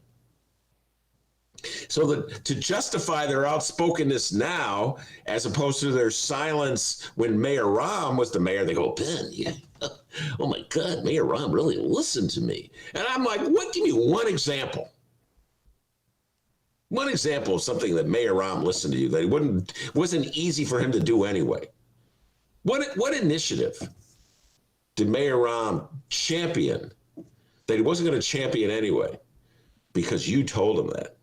So that to justify their outspokenness now, as opposed to their silence when Mayor Rahm was the mayor, they go, Ben, yeah, oh my God, Mayor Rahm really listened to me. And I'm like, what? Give me one example. One example of something that Mayor Rahm listened to you that wasn't easy for him to do anyway. What initiative did Mayor Rahm champion that he wasn't going to champion anyway because you told him that?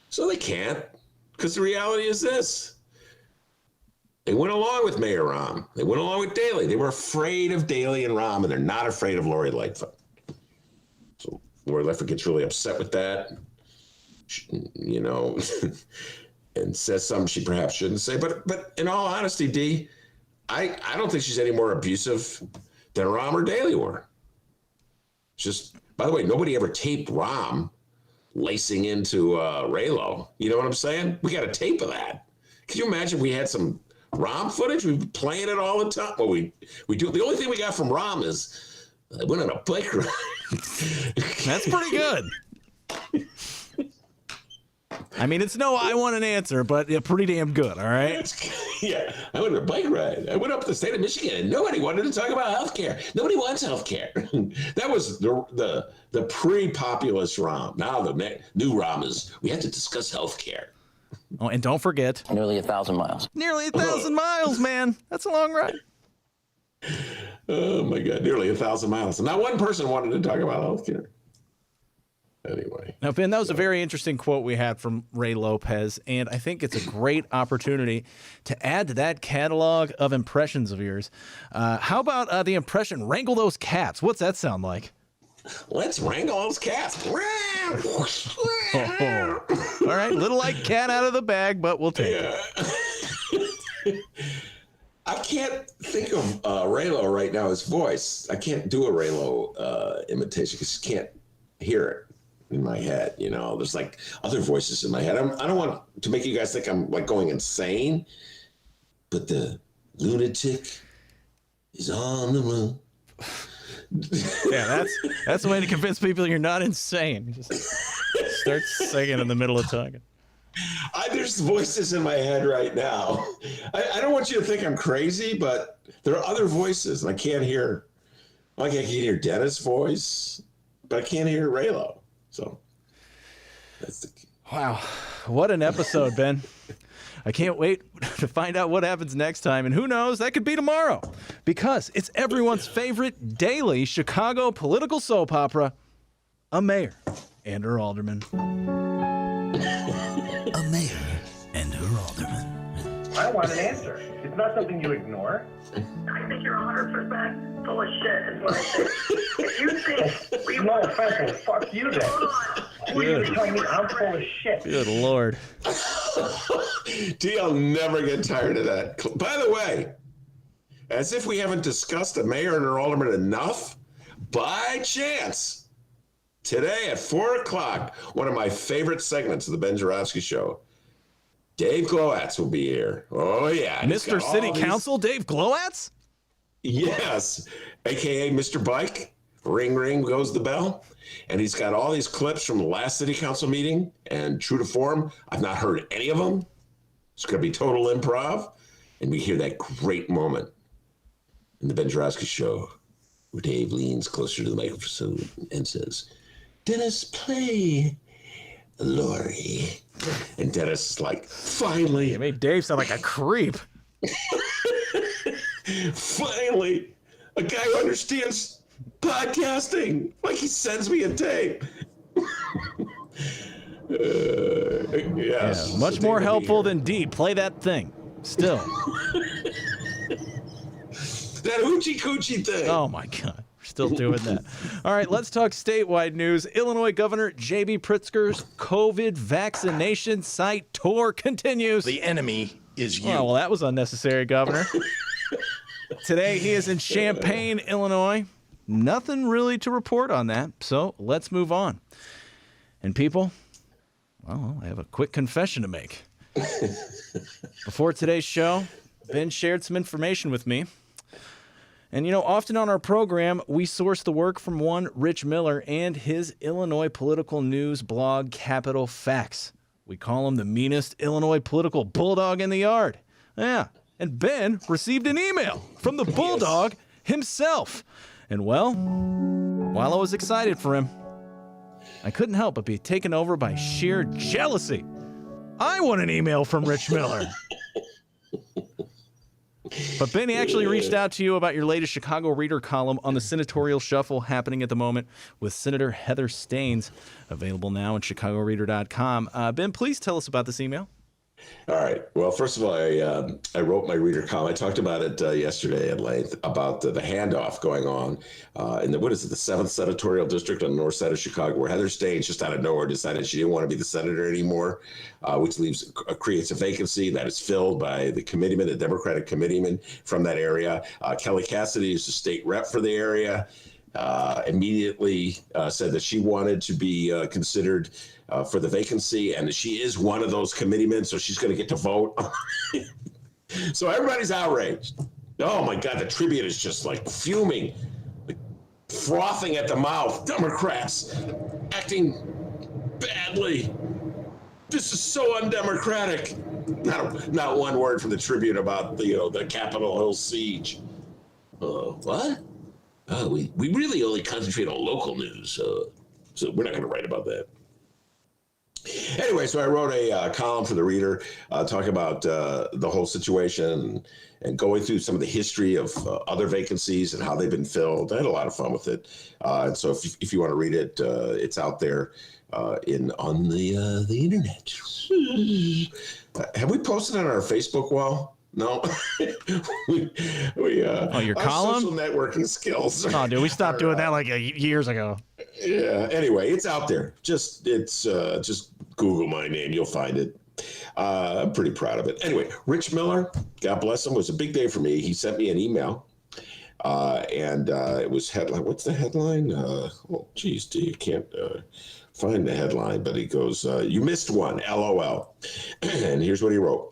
So they can't, because the reality is this. They went along with Mayor Rahm. They went along with Daley. They were afraid of Daley and Rahm, and they're not afraid of Lori Lightfoot. So Lori Lightfoot gets really upset with that, you know, and says something she perhaps shouldn't say. But in all honesty, D, I don't think she's any more abusive than Rahm or Daley were. Just, by the way, nobody ever taped Rahm lacing into Raylo. You know what I'm saying? We got a tape of that. Can you imagine if we had some Rahm footage? We'd be playing it all the time. Well, we do. The only thing we got from Rahm is I went on a bike ride. That's pretty good. I mean, it's no I want an answer, but pretty damn good, all right? Yeah, I went on a bike ride. I went up to the state of Michigan, and nobody wanted to talk about health care. Nobody wants health care. That was the pre-populist Rahm. Now the new Rahm is, we have to discuss health care. Oh, and don't forget. Nearly 1,000 miles. Nearly 1,000 miles, man. That's a long ride. Oh, my God. Nearly 1,000 miles. And not one person wanted to talk about health care. Anyway. Now, Ben, that was a very interesting quote we had from Ray Lopez, and I think it's a great opportunity to add to that catalog of impressions of yours. How about the impression, wrangle those cats? What's that sound like? Let's wrangle those cats. All right, little like cat out of the bag, but we'll take it. I can't think of Raylo right now, his voice. I can't do a Raylo imitation because you can't hear it in my head. You know, there's like other voices in my head. I don't want to make you guys think I'm like going insane, but the lunatic is on the run. Yeah, that's the way to convince people you're not insane. Just start singing in the middle of talking. There's voices in my head right now. I don't want you to think I'm crazy, but there are other voices, and I can't hear. Like I can hear Dennis' voice, but I can't hear Raylo. So that's the key. Wow, what an episode, Ben. I can't wait to find out what happens next time. And who knows, that could be tomorrow. Because it's everyone's favorite daily Chicago political soap opera, A Mayor and Her Alderman. A mayor and her alderman. I want an answer. It's not something you ignore. I think you're 100% full of shit, is what I think. If you think we No offense, fuck you then. Who are you telling me I'm full of shit? Good Lord. D, I'll never get tired of that. By the way, as if we haven't discussed a mayor and her alderman enough, by chance, today at 4 o'clock, one of my favorite segments of the Benjarovsky Show Dave Glowatz will be here. Oh, yeah. Mr. City Council, Dave Glowatz? Yes, a.k.a. Mr. Bike. Ring, ring goes the bell. And he's got all these clips from the last city council meeting. And true to form, I've not heard any of them. It's going to be total improv. And we hear that great moment in the Benjarovsky show where Dave leans closer to the microphone and says, Dennis, play Lori. And Dennis is like, finally. You made Dave sound like a creep. Finally, a guy who understands podcasting. Like he sends me a tape. Yes. Yeah, much more helpful than D. Play that thing. Still. That Hoochie Coochie thing. Oh, my God. We're still doing that. All right, let's talk statewide news. Illinois Governor J.B. Pritzker's COVID vaccination site tour continues. The enemy is you. Oh, well, that was unnecessary, Governor. Today, he is in Champaign, Illinois. Nothing really to report on that, so let's move on. And people, well, I have a quick confession to make. Before today's show, Ben shared some information with me. And, often on our program, we source the work from one Rich Miller and his Illinois political news blog, Capital Facts. We call him the meanest Illinois political bulldog in the yard. Yeah, and Ben received an email from the bulldog himself. And, well, while I was excited for him, I couldn't help but be taken over by sheer jealousy. I want an email from Rich Miller. But Benny actually reached out to you about your latest Chicago Reader column on the senatorial shuffle happening at the moment with Senator Heather Staines, available now at chicagoreader.com. Ben, please tell us about this email. All right. Well, first of all, I wrote my reader column. I talked about it yesterday at length about the handoff going on in the 7th senatorial district on the north side of Chicago, where Heather Staines just out of nowhere decided she didn't want to be the senator anymore, which creates a vacancy that is filled by the committeeman, the Democratic committeeman from that area. Kelly Cassidy is the state rep for the area. Immediately said that she wanted to be considered for the vacancy, and she is one of those committeemen, so she's going to get to vote. So everybody's outraged. Oh my God, the Tribune is just like fuming, like frothing at the mouth. Democrats acting badly. This is so undemocratic. Not one word from the Tribune about the Capitol Hill siege. What? We really only concentrate on local news, so we're not going to write about that. Anyway, so I wrote a column for the Reader talking about the whole situation and going through some of the history of other vacancies and how they've been filled. I had a lot of fun with it. And so if you want to read it, it's out there on the internet. Have we posted on our Facebook wall? No. Your column? Social networking skills. Oh, dude, we stopped doing that like years ago. Yeah. Anyway, it's out there. Just Google my name. You'll find it. I'm pretty proud of it. Anyway, Rich Miller, God bless him, was a big day for me. He sent me an email, and it was headline. What's the headline? You can't find the headline, but he goes, "You missed one, LOL." And here's what he wrote.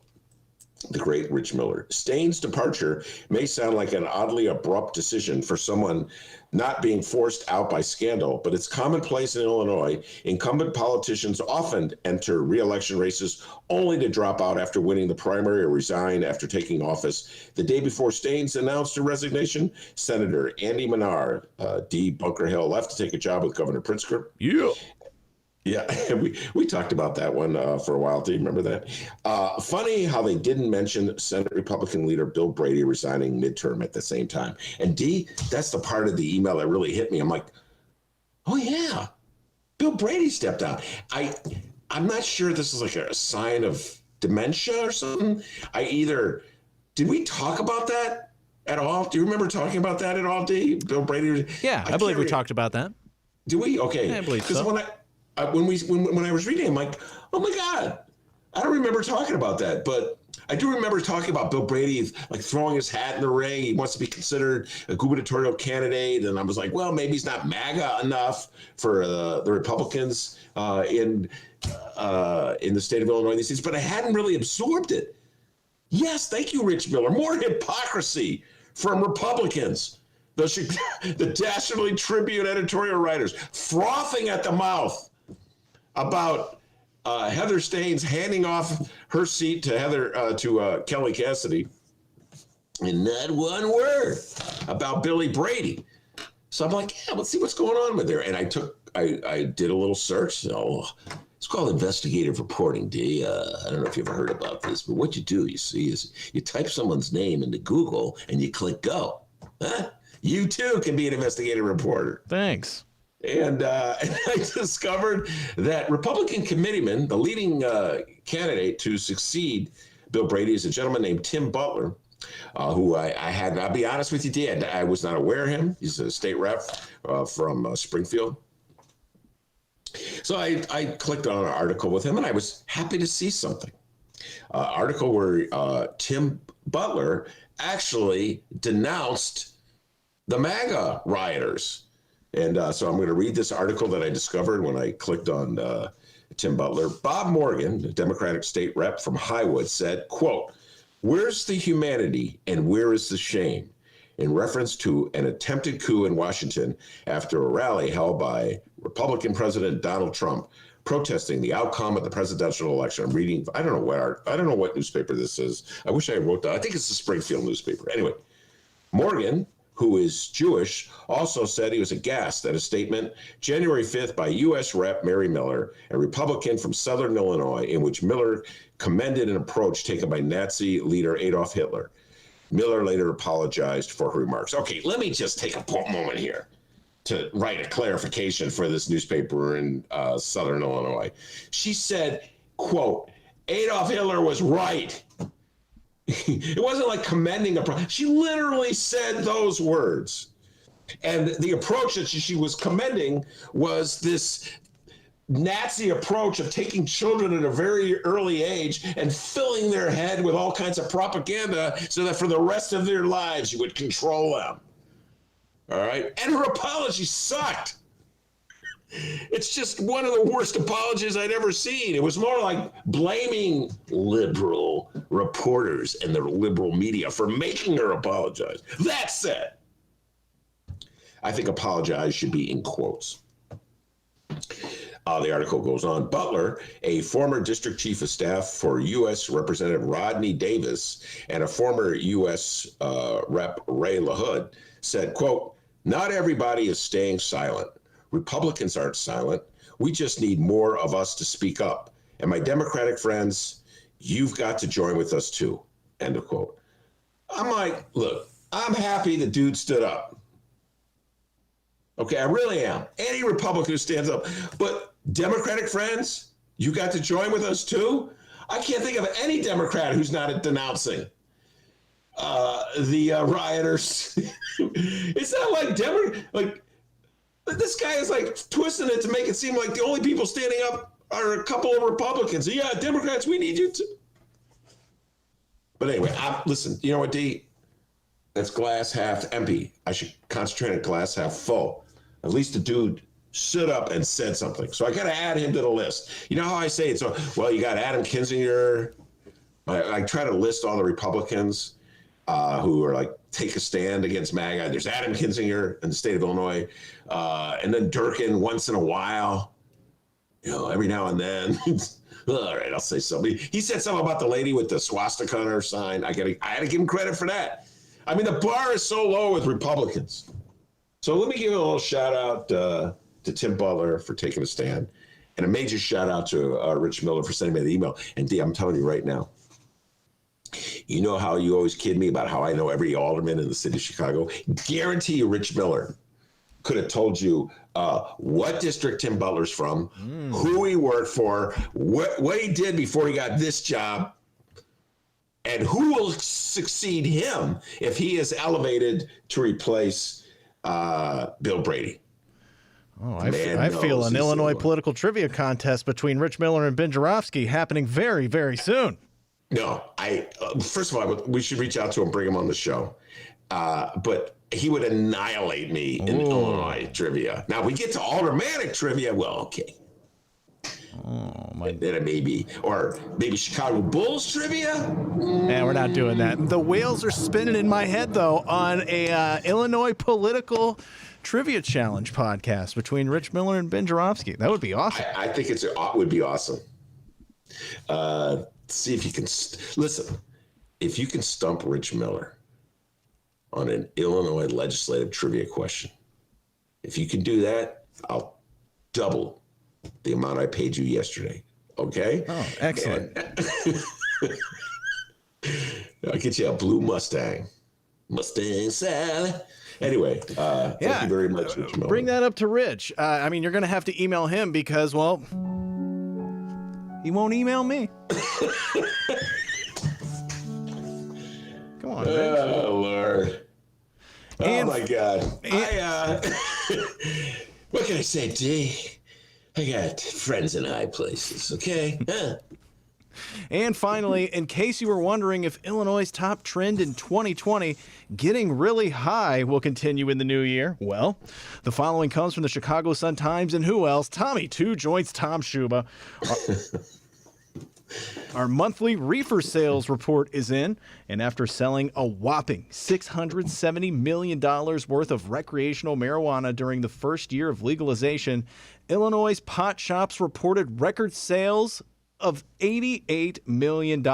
The great Rich Miller. Staines' departure may sound like an oddly abrupt decision for someone not being forced out by scandal, but it's commonplace in Illinois. Incumbent politicians often enter re-election races only to drop out after winning the primary or resign after taking office. The day before Staines announced her resignation, Senator Andy Menard, D. Bunker Hill, left to take a job with Governor Pritzker. Yeah, we talked about that one for a while. Do you remember that? Funny how they didn't mention Senate Republican leader Bill Brady resigning midterm at the same time. And D, that's the part of the email that really hit me. I'm like, oh yeah, Bill Brady stepped down. I'm not sure this is like a sign of dementia or something. Did we talk about that at all? Do you remember talking about that at all, D? Bill Brady? Yeah, I believe we talked about that. Do we? Okay. Yeah, I believe so. When I was reading, I'm like, oh my God, I don't remember talking about that. But I do remember talking about Bill Brady, like throwing his hat in the ring. He wants to be considered a gubernatorial candidate. And I was like, well, maybe he's not MAGA enough for the Republicans in the state of Illinois these days, but I hadn't really absorbed it. Yes, thank you, Rich Miller. More hypocrisy from Republicans. The Dastardly Tribune editorial writers frothing at the mouth about Heather Staines handing off her seat to Kelly Cassidy, and not one word about Billy Brady. So I'm like, yeah, let's see what's going on with there. And I did a little search. So it's called investigative reporting, D. I don't know if you've ever heard about this, but what you do, you see, is you type someone's name into Google and you click go. Huh? You too can be an investigative reporter. Thanks. And I discovered that Republican committeeman, the leading candidate to succeed Bill Brady, is a gentleman named Tim Butler, who I'll be honest with you, D, I was not aware of him. He's a state rep from Springfield. So I clicked on an article with him, and I was happy to see something. Article where Tim Butler actually denounced the MAGA rioters. And so I'm going to read this article that I discovered when I clicked on Tim Butler. Bob Morgan, the Democratic state rep from Highwood, said, quote, "Where's the humanity and where is the shame?" in reference to an attempted coup in Washington after a rally held by Republican President Donald Trump protesting the outcome of the presidential election. I'm reading, I don't know what newspaper this is. I wish I wrote that. I think it's the Springfield newspaper. Anyway, Morgan, who is Jewish, also said he was aghast at a statement January 5th by U.S. Rep. Mary Miller, a Republican from Southern Illinois, in which Miller commended an approach taken by Nazi leader Adolf Hitler. Miller later apologized for her remarks. Okay, let me just take a moment here to write a clarification for this newspaper in Southern Illinois. She said, quote, Adolf Hitler was right. It wasn't like commending she literally said those words. And the approach that she was commending was this Nazi approach of taking children at a very early age and filling their head with all kinds of propaganda so that for the rest of their lives you would control them. All right? And her apology sucked. It's just one of the worst apologies I'd ever seen. It was more like blaming liberal reporters and the liberal media for making her apologize. That said, I think apologize should be in quotes. The article goes on. Butler, a former district chief of staff for U.S. Representative Rodney Davis and a former U.S. Rep. Ray LaHood, said, quote, "Not everybody is staying silent. Republicans aren't silent. We just need more of us to speak up. And my Democratic friends, you've got to join with us too." End of quote. I'm like, look, I'm happy the dude stood up. Okay, I really am. Any Republican who stands up. But Democratic friends, you got to join with us too? I can't think of any Democrat who's not denouncing the rioters. It's not like this guy is like twisting it to make it seem like the only people standing up are a couple of Republicans. Yeah, Democrats, we need you to. But anyway, listen, you know what, D? That's glass half empty. I should concentrate on glass half full. At least the dude stood up and said something. So I got to add him to the list. You know how I say it? So, well, you got Adam Kinzinger. I try to list all the Republicans who are like, take a stand against MAGA. There's Adam Kinzinger in the state of Illinois. And then Durkin once in a while, you know, every now and then. All right, I'll say something. He said something about the lady with the swastika on her sign. I had to give him credit for that. I mean, the bar is so low with Republicans. So let me give a little shout out to Tim Butler for taking a stand, and a major shout out to Rich Miller for sending me the email. And D, I'm telling you right now, you know how you always kid me about how I know every alderman in the city of Chicago? Guarantee you Rich Miller could have told you what district Tim Butler's from, who he worked for, what he did before he got this job, and who will succeed him if he is elevated to replace Bill Brady. Oh, I feel an Illinois political trivia contest between Rich Miller and Benjarovsky happening very, very soon. No, first of all, we should reach out to him, bring him on the show. But he would annihilate me in Illinois trivia. Now we get to aldermanic trivia. Well, okay. Oh my! Then it maybe Chicago Bulls trivia. Yeah, we're not doing that. The wheels are spinning in my head though on a Illinois political trivia challenge podcast between Rich Miller and Benjarovsky. That would be awesome. I think it would be awesome. See if you can listen. If you can stump Rich Miller on an Illinois legislative trivia question, if you can do that, I'll double the amount I paid you yesterday. Okay? Oh, excellent. I'll get you a blue Mustang. Mustang Sally. Anyway, thank you very much, Rich Miller. Bring that up to Rich. I mean, you're going to have to email him because, well, he won't email me. Come on, Rich. Oh, Lord. Oh, my God. What can I say, D? I got friends in high places, okay? Huh? And finally, in case you were wondering if Illinois' top trend in 2020, getting really high, will continue in the new year, well, the following comes from the Chicago Sun-Times and who else? Tommy Two Joints Tom Schuba. Our monthly reefer sales report is in, and after selling a whopping $670 million worth of recreational marijuana during the first year of legalization, Illinois' pot shops reported record sales of $88 million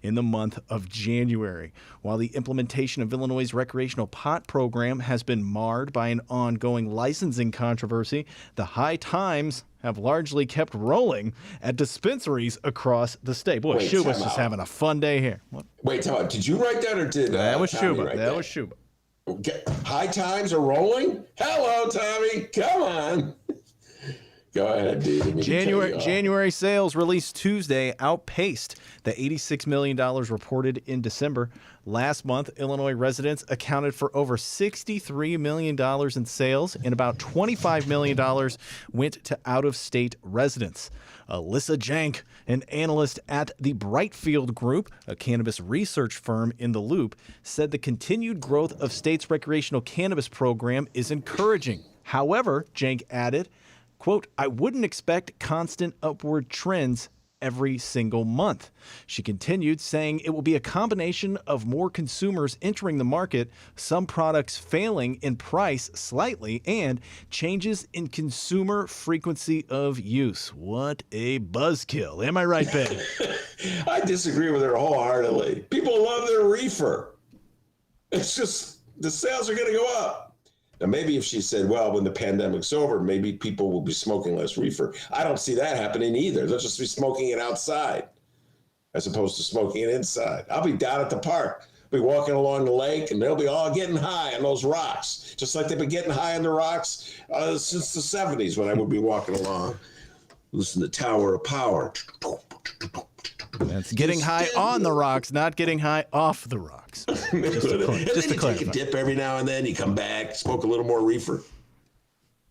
in the month of January. While the implementation of Illinois' recreational pot program has been marred by an ongoing licensing controversy, the high times have largely kept rolling at dispensaries across the state. Boy, Schuba's just having a fun day here. What? Wait, Tom, did you write that or did that was Tommy Schuba? Write that was Schuba. Okay. High times are rolling? Hello, Tommy. Come on. Go ahead, dude. January sales released Tuesday outpaced the $86 million reported in December. Last month, Illinois residents accounted for over $63 million in sales, and about $25 million went to out-of-state residents. Alyssa Jank, an analyst at the Brightfield Group, a cannabis research firm in the Loop, said the continued growth of state's recreational cannabis program is encouraging. However, Jank added, quote, I wouldn't expect constant upward trends every single month. She continued, saying it will be a combination of more consumers entering the market, some products failing in price slightly, and changes in consumer frequency of use. What a buzzkill. Am I right, Ben? I disagree with her wholeheartedly. People love their reefer. It's just the sales are going to go up. Now, maybe if she said, well, when the pandemic's over, maybe people will be smoking less reefer. I don't see that happening either. They'll just be smoking it outside as opposed to smoking it inside. I'll be down at the park, be walking along the lake, and they'll be all getting high on those rocks, just like they've been getting high on the rocks since the 70s when I would be walking along. Listen to Tower of Power. That's getting high on the rocks, not getting high off the rocks. Just to clarify. Take a dip every now and then. You come back, smoke a little more reefer.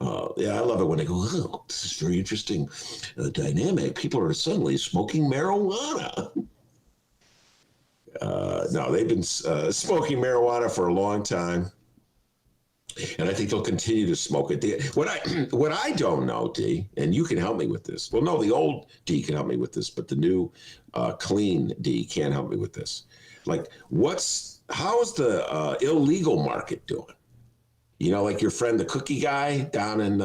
Yeah, I love it when they go, oh, this is very interesting dynamic. People are suddenly smoking marijuana. No, they've been smoking marijuana for a long time. And I think they'll continue to smoke it. What I don't know, D, and you can help me with this. Well, no, the old D can help me with this, but the new clean D can't help me with this. Like, how is the illegal market doing? You know, like your friend, the cookie guy down in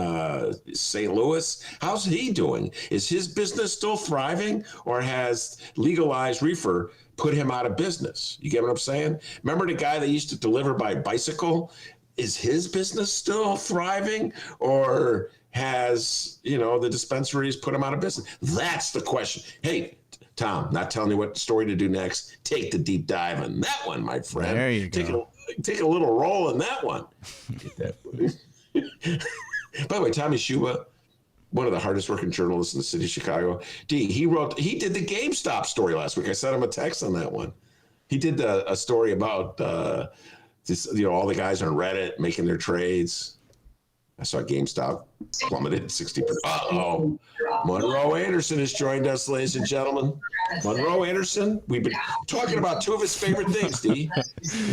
St. Louis, how's he doing? Is his business still thriving, or has legalized reefer put him out of business? You get what I'm saying? Remember the guy that used to deliver by bicycle? Is his business still thriving, or has, the dispensaries put him out of business? That's the question. Hey, Tom, not telling you what story to do next. Take the deep dive on that one, my friend. There you go. Take a little roll in that one. Get that. By the way, Tommy Schuba, one of the hardest working journalists in the city of Chicago. He did the GameStop story last week. I sent him a text on that one. He did a story about all the guys on Reddit making their trades. I saw GameStop plummeted 60%. Uh-oh. Monroe Anderson has joined us, ladies and gentlemen. Monroe Anderson, we've been talking about two of his favorite things, D.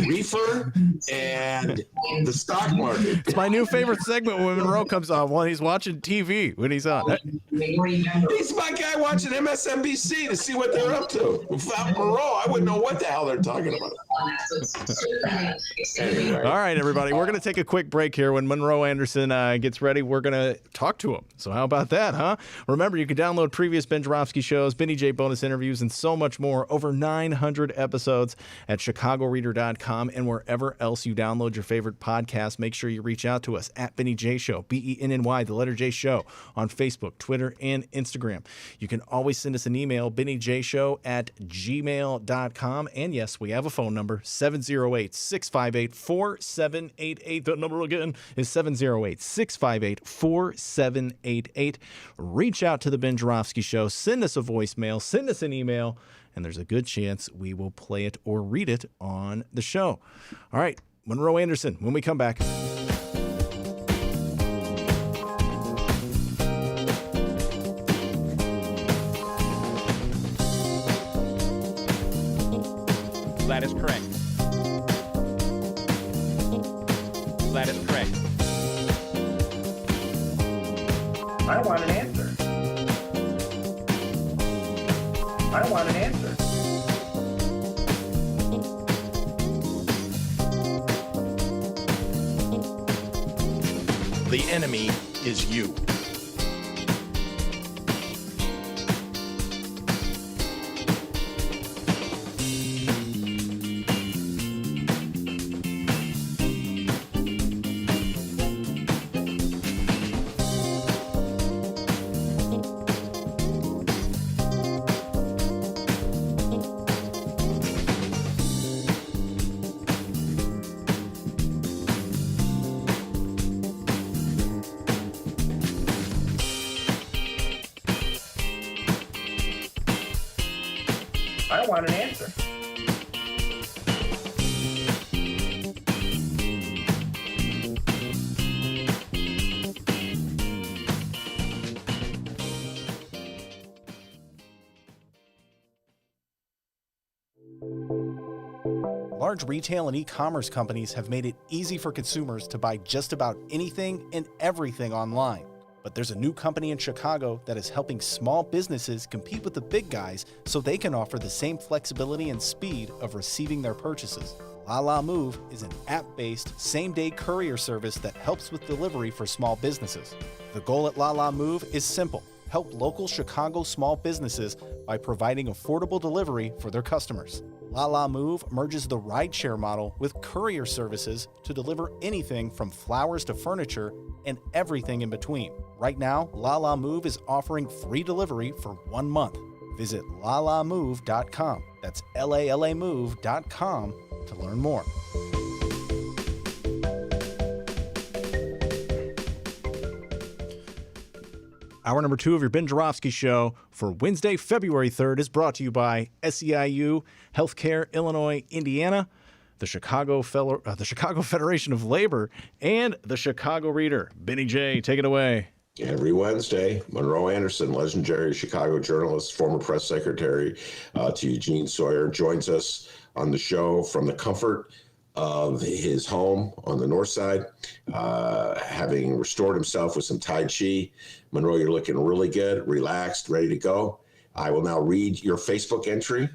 Reefer and the stock market. It's my new favorite segment when Monroe comes on when he's watching TV, when he's on. He's my guy watching MSNBC to see what they're up to. Without Monroe, I wouldn't know what the hell they're talking about. Anyway. All right, everybody, we're going to take a quick break here. When Monroe Anderson gets ready, we're going to talk to him. So how about that, huh? Remember, you can download previous Benjarovsky shows, Benny J bonus interviews, and so much more. Over 900 episodes at chicagoreader.com and wherever else you download your favorite podcast. Make sure you reach out to us at Benny J Show, BENNY, the letter J Show, on Facebook, Twitter, and Instagram. You can always send us an email, bennyjshow@gmail.com. And yes, we have a phone number, 708-658-4788. That number again is 708-658-4788. Reach out to the Benjarovsky Show, send us a voicemail, send us an email, and there's a good chance we will play it or read it on the show. All right, Monroe Anderson, when we come back. That is correct. That is correct. I want an answer. I want an answer. The enemy is you. I want an answer. Large retail and e-commerce companies have made it easy for consumers to buy just about anything and everything online. But there's a new company in Chicago that is helping small businesses compete with the big guys so they can offer the same flexibility and speed of receiving their purchases. La Move is an app-based, same-day courier service that helps with delivery for small businesses. The goal at La Move is simple: help local Chicago small businesses by providing affordable delivery for their customers. La Move merges the rideshare model with courier services to deliver anything from flowers to furniture and everything in between. Right now, La Move is offering free delivery for 1 month. Visit lalamove.com. That's LALAmove.com to learn more. Hour number 2 of your Benjarovsky Show for Wednesday, February 3rd is brought to you by SEIU, Healthcare Illinois, Indiana, the Chicago Federation of Labor, and the Chicago Reader. Benny J, take it away. Every Wednesday, Monroe Anderson, legendary Chicago journalist, former press secretary to Eugene Sawyer, joins us on the show from the comfort of his home on the north side, having restored himself with some Tai Chi. Monroe, you're looking really good, relaxed, ready to go. I will now read your Facebook entry,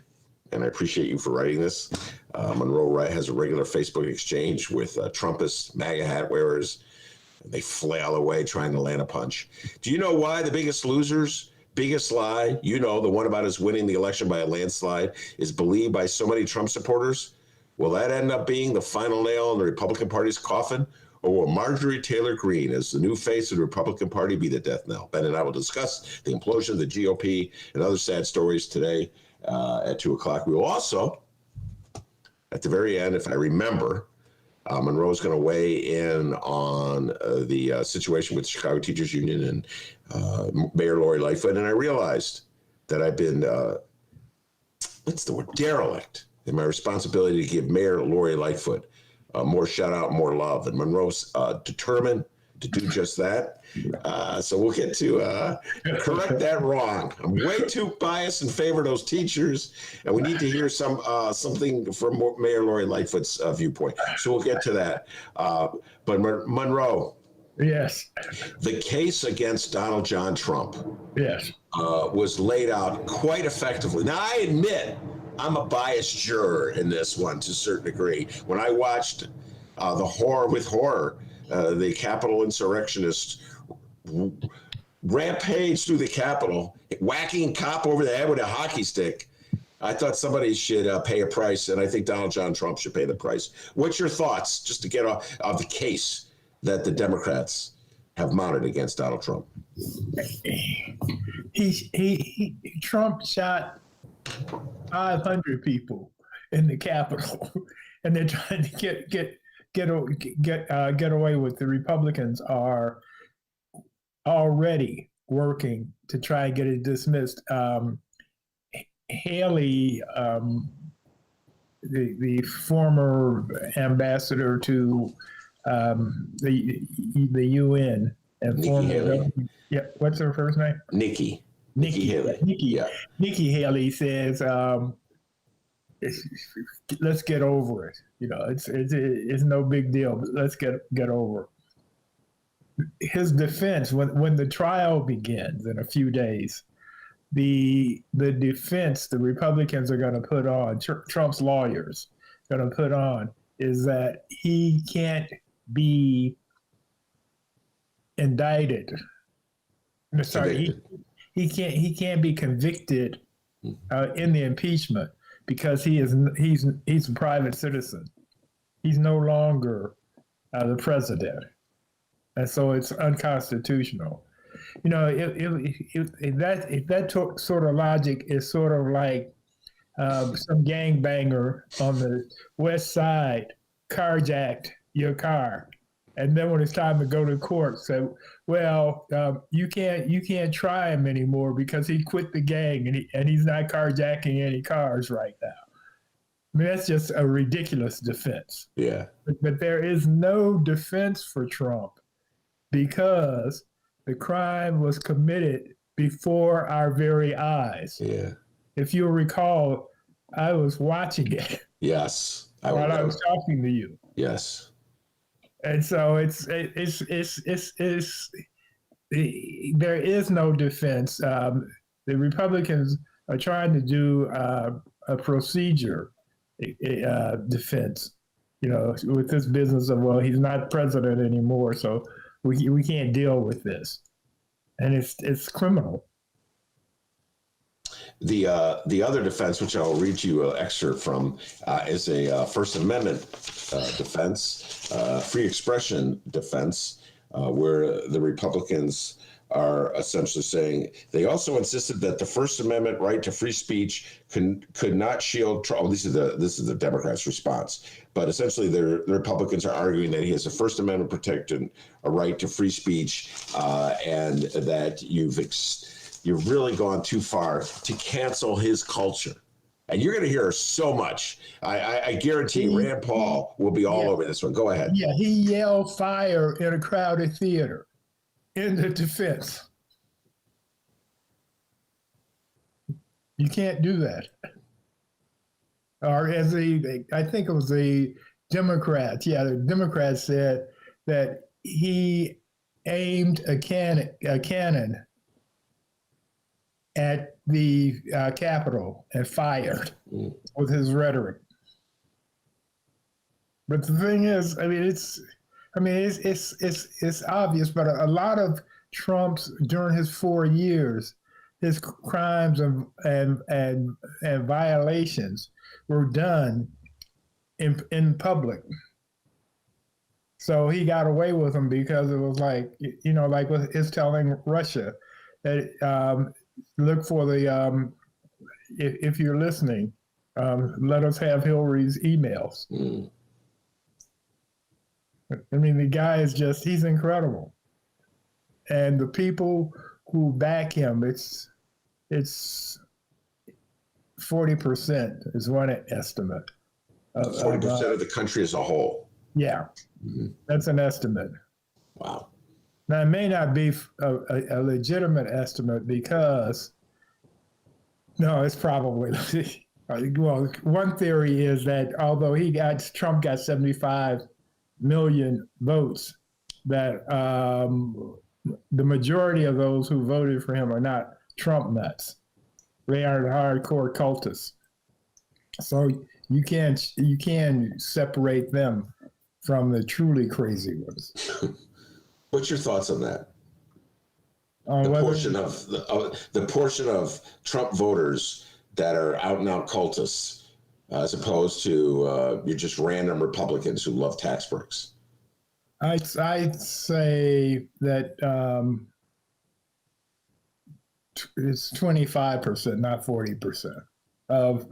and I appreciate you for writing this. Monroe has a regular Facebook exchange with Trumpists, MAGA hat wearers. They flail away trying to land a punch. Do you know why the biggest losers, biggest lie, the one about us winning the election by a landslide, is believed by so many Trump supporters? Will that end up being the final nail in the Republican Party's coffin? Or will Marjorie Taylor Greene, as the new face of the Republican Party, be the death knell? Ben and I will discuss the implosion of the GOP and other sad stories today at 2 o'clock. We will also, at the very end, if I remember, Monroe's going to weigh in on the situation with the Chicago Teachers Union and Mayor Lori Lightfoot. And I realized that I've been, what's the word, derelict in my responsibility to give Mayor Lori Lightfoot more shout out, more love. And Monroe's determined to do just that. So we'll get to correct that wrong. I'm way too biased in favor of those teachers, and we need to hear something from Mayor Lori Lightfoot's viewpoint. So we'll get to that. But Monroe. Yes. The case against Donald John Trump. Yes. Was laid out quite effectively. Now, I admit I'm a biased juror in this one to a certain degree. When I watched the Capitol insurrectionists rampage through the Capitol, whacking cop over the head with a hockey stick, I thought somebody should pay a price, and I think Donald John Trump should pay the price. What's your thoughts, just to get off of the case that the Democrats have mounted against Donald Trump? Trump shot 500 people in the Capitol, and they're trying to get away with. The Republicans are already working to try and get it dismissed. Haley, the former ambassador to the UN and Nikki former Haley. What's her first name? Nikki Haley. Nikki Haley says, let's get over it. It's no big deal. But let's get over it. His defense, when the trial begins in a few days, the defense the Republicans are going to put on, Trump's lawyers going to put on, is that he can't be indicted. Sorry, he can't be convicted in the impeachment because he's a private citizen. He's no longer the president, and so it's unconstitutional. If that sort of logic is sort of like some gangbanger on the West Side carjacked your car, and then when it's time to go to court, say, "Well, you can't try him anymore because he quit the gang and he's not carjacking any cars right now." I mean, that's just a ridiculous defense. Yeah. But there is no defense for Trump because the crime was committed before our very eyes. Yeah. If you'll recall, I was watching it. Yes. While I was talking to you. Yes. And so there is no defense. The Republicans are trying to do a procedure defense, with this business of, well, he's not president anymore, so we can't deal with this, and it's criminal. The other defense, which I'll read you an excerpt from, is a First Amendment defense, free expression defense, where the Republicans are essentially saying they also insisted that the First Amendment right to free speech could not shield Trump. This is the Democrats' response, but essentially the Republicans are arguing that he has a First Amendment protected a right to free speech, and that you've really gone too far to cancel his culture. And you're going to hear so much. I guarantee Rand Paul will be all over this one. Go ahead. Yeah, he yelled fire in a crowded theater in the defense. You can't do that. Or as I think it was the Democrats. Yeah, the Democrats said that he aimed a cannon at the Capitol and fired with his rhetoric. But the thing is, it's obvious. But a lot of Trump's during his 4 years, his crimes and violations were done in public. So he got away with them because it was like with his telling Russia that. Look for the, if you're listening, let us have Hillary's emails. The guy is he's incredible. And the people who back him, it's 40% is one estimate. 40% of the country as a whole. Yeah, that's an estimate. Wow. Now, it may not be a legitimate estimate because, no, it's probably, well, one theory is that although Trump got 75 million votes, that the majority of those who voted for him are not Trump nuts. They are hardcore cultists. So you can separate them from the truly crazy ones. What's your thoughts on that? The portion of Trump voters that are out and out cultists, as opposed to you're just random Republicans who love tax breaks. I'd say that it's 25%, not 40% of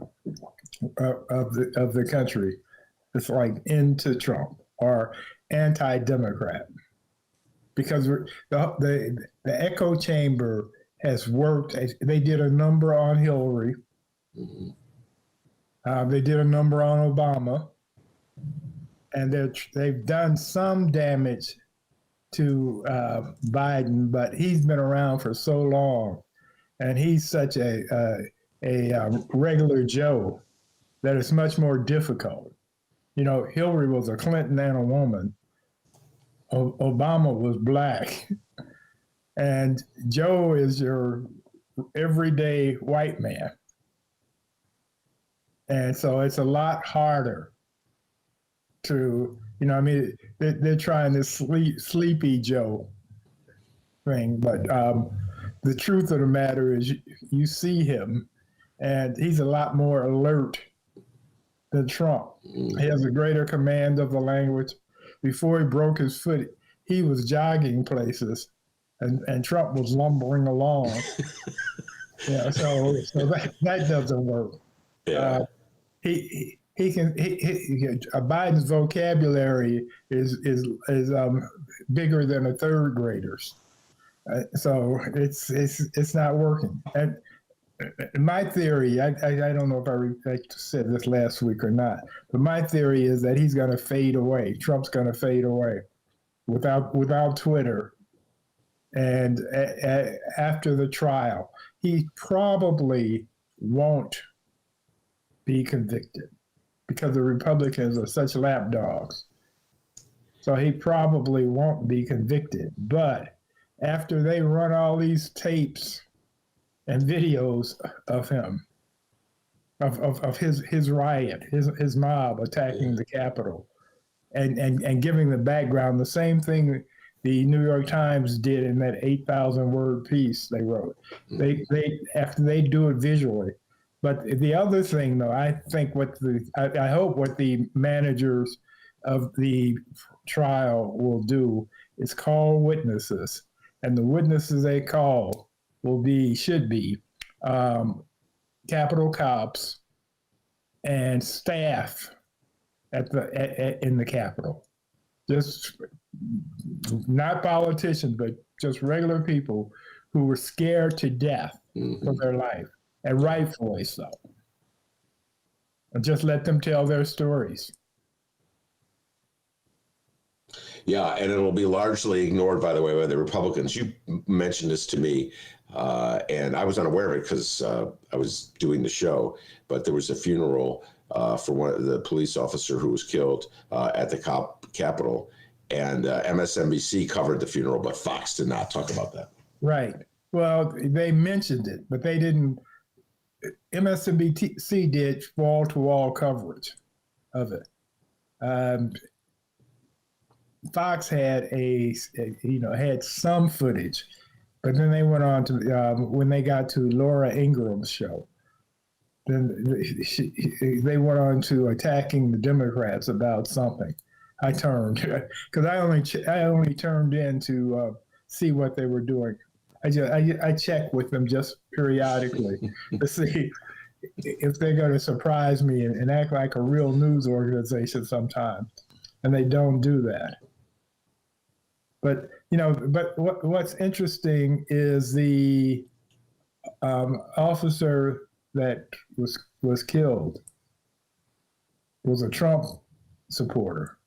the country. It's like into Trump or anti-Democrat, because the echo chamber has worked. They did a number on Hillary. They did a number on Obama, and they've done some damage to Biden, but he's been around for so long, and he's such a regular Joe that it's much more difficult. You know, Hillary was a Clinton and a woman. Obama was black. And Joe is your everyday white man. And so it's a lot harder to, they're trying this sleepy Joe thing. But the truth of the matter is you see him, and he's a lot more alert than Trump. He has a greater command of the language. Before he broke his foot, he was jogging places, and Trump was lumbering along. Yeah, so that doesn't work. Yeah. Biden's vocabulary is bigger than a third grader's. So it's not working. And my theory, I don't know if I said this last week or not, but my theory is that he's going to fade away. Trump's going to fade away without Twitter. And after the trial, he probably won't be convicted because the Republicans are such lapdogs. So he probably won't be convicted. But after they run all these tapes and videos of him, of his riot, his mob attacking the Capitol, and giving the background, the same thing the New York Times did in that 8,000 word piece they wrote. They after they do it visually. But the other thing, though, I think I hope what the managers of the trial will do is call witnesses, and the witnesses they call should be Capitol cops and staff in the Capitol. Just not politicians, but just regular people who were scared to death for their life, and rightfully so. And just let them tell their stories. Yeah, and it'll be largely ignored, by the way, by the Republicans. You mentioned this to me, and I was unaware of it because I was doing the show, but there was a funeral for one of the police officer who was killed at the Capitol, and MSNBC covered the funeral, but Fox did not talk about that. Right. Well, they mentioned it, but they didn't. MSNBC did wall-to-wall coverage of it. Fox had had some footage, but then they went on to when they got to Laura Ingram's show, then they went on to attacking the Democrats about something. I turned because I only turned in to see what they were doing. I check with them just periodically to see if they're going to surprise me and act like a real news organization sometimes, and they don't do that. But what's interesting is the officer that was killed was a Trump supporter.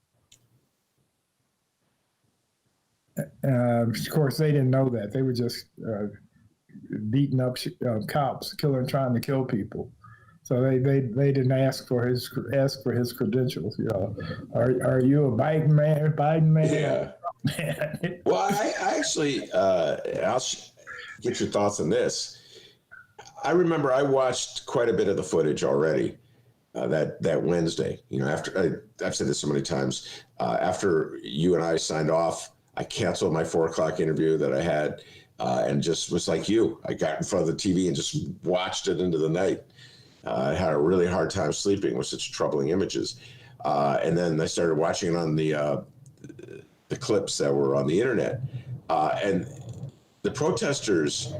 Of course, they didn't know that. They were just beating up cops, trying to kill people. So they didn't ask for his credentials. You know, are you a Biden man? Yeah. Well, I actually, I'll get your thoughts on this. I remember I watched quite a bit of the footage already that Wednesday. You know, after I've said this so many times, after you and I signed off, I canceled my 4:00 interview that I had, and just was like you. I got in front of the TV and just watched it into the night. I had a really hard time sleeping with such troubling images, and then I started watching it on the clips that were on the internet, and the protesters,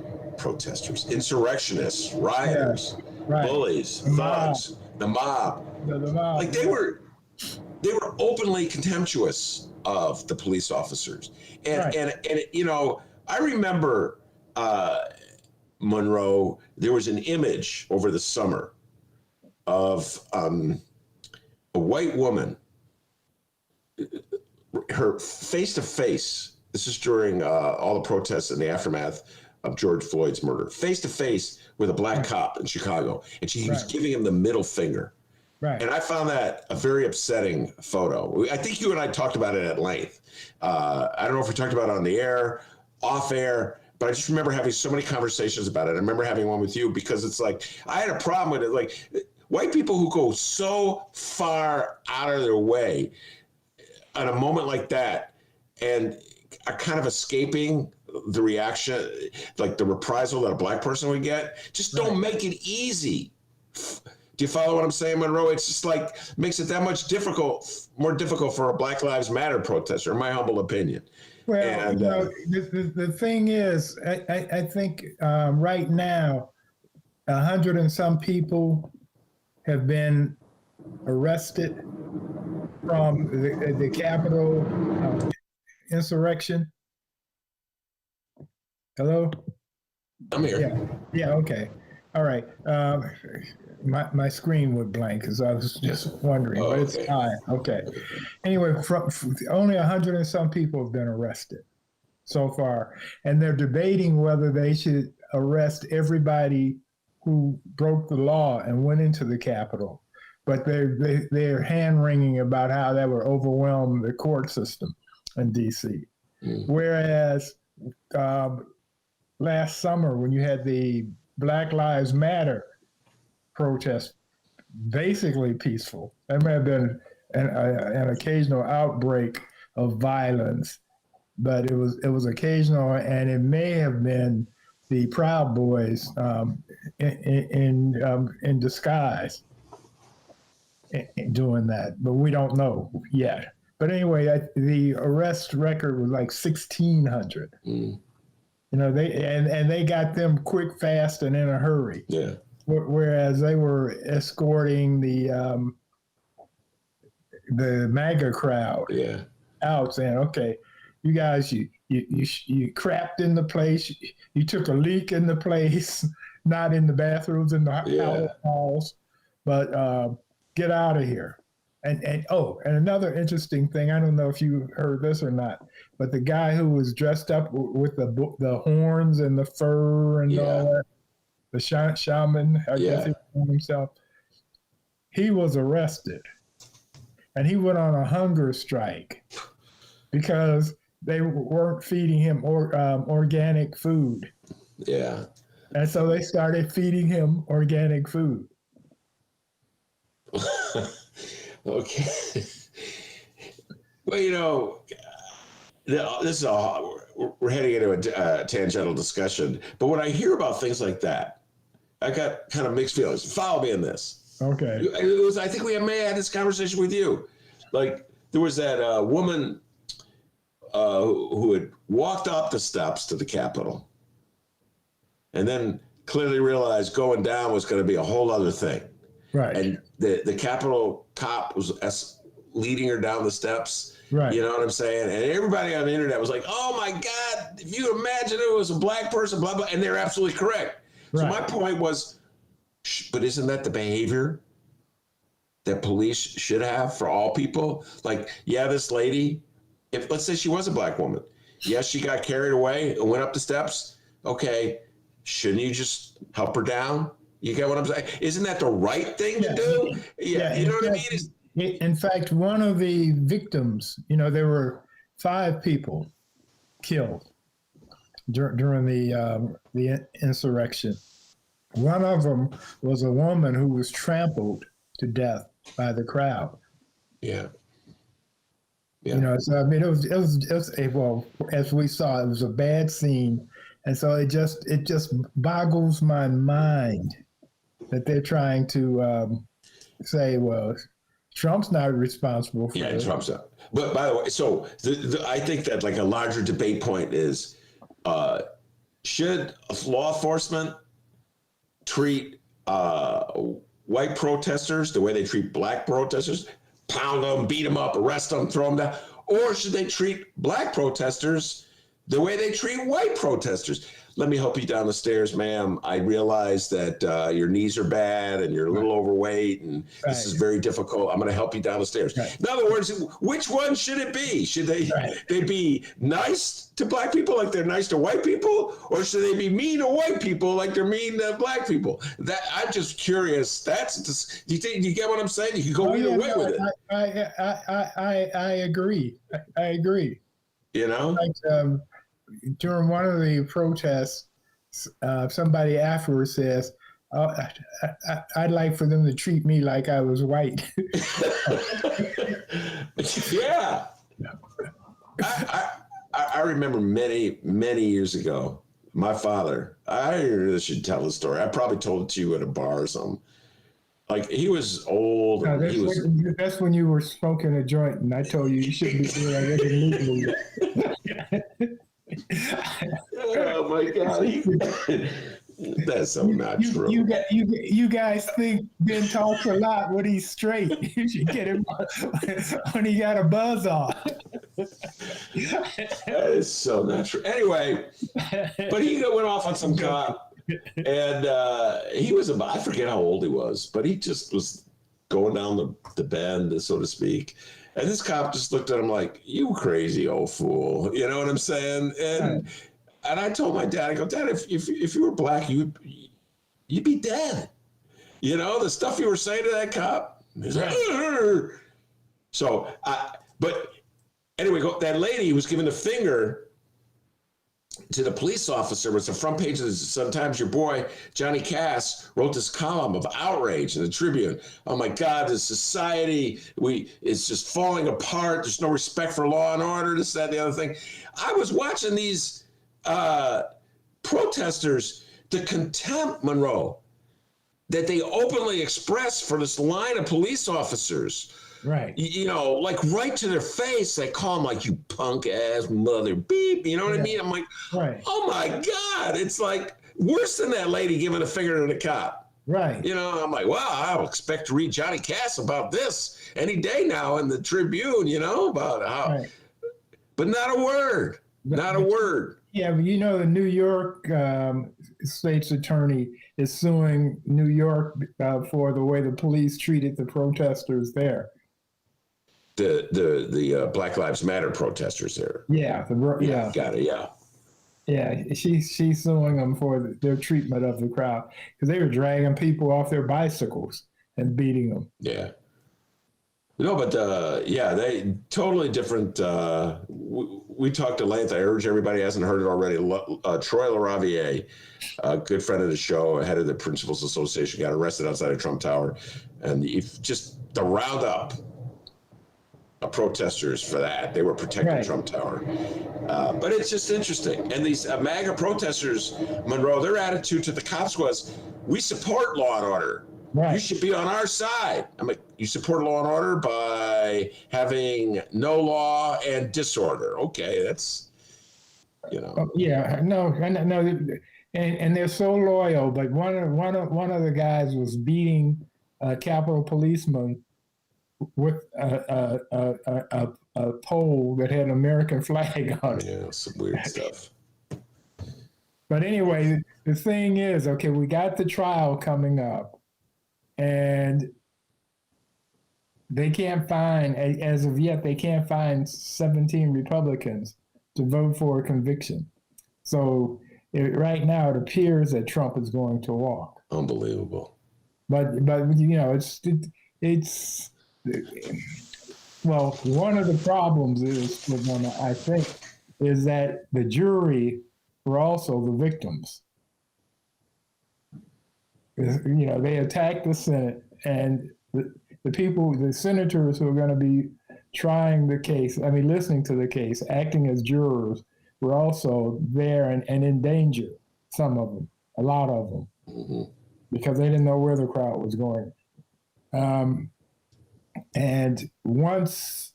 insurrectionists, rioters, bullies, thugs, the mob, like they were openly contemptuous of the police officers, and you know, I remember Monroe. There was an image over the summer of a white woman, her face to face. This is during all the protests in the aftermath of George Floyd's murder, face to face with a black cop in Chicago, and she was giving him the middle finger. Right. And I found that a very upsetting photo. I think you and I talked about it at length. I don't know if we talked about it on the air, off air, but I just remember having so many conversations about it. I remember having one with you because it's like, I had a problem with it. Like, white people who go so far out of their way at a moment like that and are kind of escaping the reaction, like the reprisal that a black person would get, just don't make it easy. Do you follow what I'm saying, Monroe? It's just like makes it that much more difficult for a Black Lives Matter protester, in my humble opinion. Well, and, you know, the thing is, I think right now, 100 and some people have been arrested from the Capitol insurrection. Hello? I'm here. Yeah. Okay. All right. My screen went blank because I was just wondering, but it's fine. Okay. Anyway, from only 100 and some people have been arrested so far, and they're debating whether they should arrest everybody who broke the law and went into the Capitol. But they're hand-wringing about how that would overwhelm the court system in D.C. Whereas last summer, when you had the Black Lives Matter protest, basically peaceful. There may have been an occasional outbreak of violence, but it was occasional, and it may have been the Proud Boys in disguise doing that, but we don't know yet. But anyway, the arrest record was like 1,600. You know, they got them quick, fast, and in a hurry. Yeah. Whereas they were escorting the MAGA crowd out, saying, "Okay, you guys, you crapped in the place, you took a leak in the place, not in the bathrooms in the halls, but get out of here." And another interesting thing, I don't know if you heard this or not, but the guy who was dressed up with the horns and the fur and all that, the shaman, I guess he called himself, he was arrested. And he went on a hunger strike because they weren't feeding him organic food. Yeah. And so they started feeding him organic food. Okay. Well, you know, this is we're heading into a tangential discussion, but when I hear about things like that, I got kind of mixed feelings. Follow me in this. Okay. I think we may have had this conversation with you. Like, there was that woman who had walked up the steps to the Capitol and then clearly realized going down was going to be a whole other thing. Right. And the Capitol cop was leading her down the steps. Right. You know what I'm saying? And everybody on the internet was like, "Oh my God, if you imagine it was a black person, blah, blah," and they're absolutely correct. Right. So my point was, but isn't that the behavior that police should have for all people? Like, yeah, this lady, if let's say she was a black woman, Yes, she got carried away and went up the steps. Okay, shouldn't you just help her down? You get what I'm saying? Isn't that the right thing to do? Yeah, you know what I mean? In fact, one of the victims, there were 5 people killed during the insurrection. One of them was a woman who was trampled to death by the crowd. Yeah. So I mean, it was well, as we saw, it was a bad scene, and so it just boggles my mind that they're trying to say, well, Trump's not responsible for it. Yeah, Trump's not. But by the way, so I think that like a larger debate point is, should law enforcement treat white protesters the way they treat black protesters? Pound them, beat them up, arrest them, throw them down? Or should they treat black protesters the way they treat white protesters? Let me help you down the stairs, ma'am. I realize that your knees are bad and you're a little overweight and this is very difficult. I'm going to help you down the stairs. Right. In other words, which one should it be? Should they be nice to black people like they're nice to white people? Or should they be mean to white people like they're mean to black people? That I'm just curious. Do you get what I'm saying? You can go either way with it. I agree. I agree. Like, during one of the protests, somebody afterwards says, I'd like for them to treat me like I was white. Yeah. I remember many, many years ago, my father, I really should tell the story. I probably told it to you at a bar or something. Like, he was old. No, that's when you were smoking a joint, and I told you shouldn't be doing that illegally. Oh my God! That's so not true. You guys think Ben talks a lot when he's straight. You should get him when he got a buzz on. That is so not true. Anyway, but he went off on some cop, and he was I forget how old he was, but he just was going down the bend, so to speak. And this cop just looked at him like, "You crazy old fool." You know what I'm saying? And I told my dad, I go, "Dad, if you were black, you'd be dead." The stuff you were saying to that cop. He's like, "Urgh." So, but anyway, that lady was giving the finger to the police officer. Was the front page of the Sun-Times. Your boy Johnny Cass wrote this column of outrage in the Tribune. Oh my God, this society is just falling apart. There's no respect for law and order. This, that, and the other thing. I was watching these protesters, the contempt, Monroe, that they openly expressed for this line of police officers. Right. Like right to their face, they call them like, "You punk ass mother beep." You know what I mean? I'm like, oh my God, it's like worse than that lady giving a finger to the cop. Right. I'm like, well, I'll expect to read Johnny Cass about this any day now in the Tribune, about how, but not a word, not a word. Yeah, but the New York state's attorney is suing New York for the way the police treated the protesters there. The Black Lives Matter protesters there. Yeah, got it. Yeah, she's suing them for their treatment of the crowd because they were dragging people off their bicycles and beating them. Yeah. No, but they totally different. We talked at length. I urge everybody who hasn't heard it already. Troy LaRaviere, a good friend of the show, head of the Principals Association, got arrested outside of Trump Tower, and just the roundup of protesters for that. They were protecting Trump Tower. But it's just interesting. And these MAGA protesters, Monroe, their attitude to the cops was, "We support law and order. Right. You should be on our side." I'm like, you support law and order by having no law and disorder. Okay, that's, Yeah, no, and they're so loyal. But one of the guys was beating a Capitol policeman with a pole that had an American flag on it. Yeah, some weird stuff. But anyway, the thing is, okay, we got the trial coming up, and they can't find, as of yet, they can't find 17 Republicans to vote for a conviction. So right now it appears that Trump is going to walk. Unbelievable. But it's well, one of the problems is, I think, is that the jury were also the victims. They attacked the Senate, and the senators who are going to be trying the case, listening to the case, acting as jurors, were also there and in danger, some of them, a lot of them, because they didn't know where the crowd was going. And once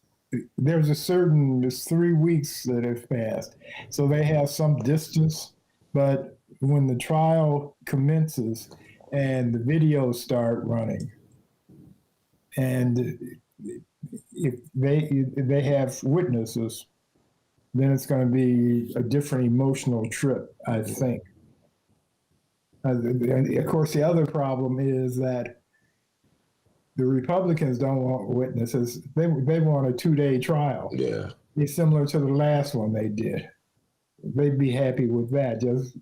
there's 3 weeks that have passed, so they have some distance, but when the trial commences and the videos start running, and if they have witnesses, then it's going to be a different emotional trip, I think. Of course, the other problem is that the Republicans don't want witnesses. They want a 2-day trial. Yeah. It's similar to the last one they did. They'd be happy with that. Just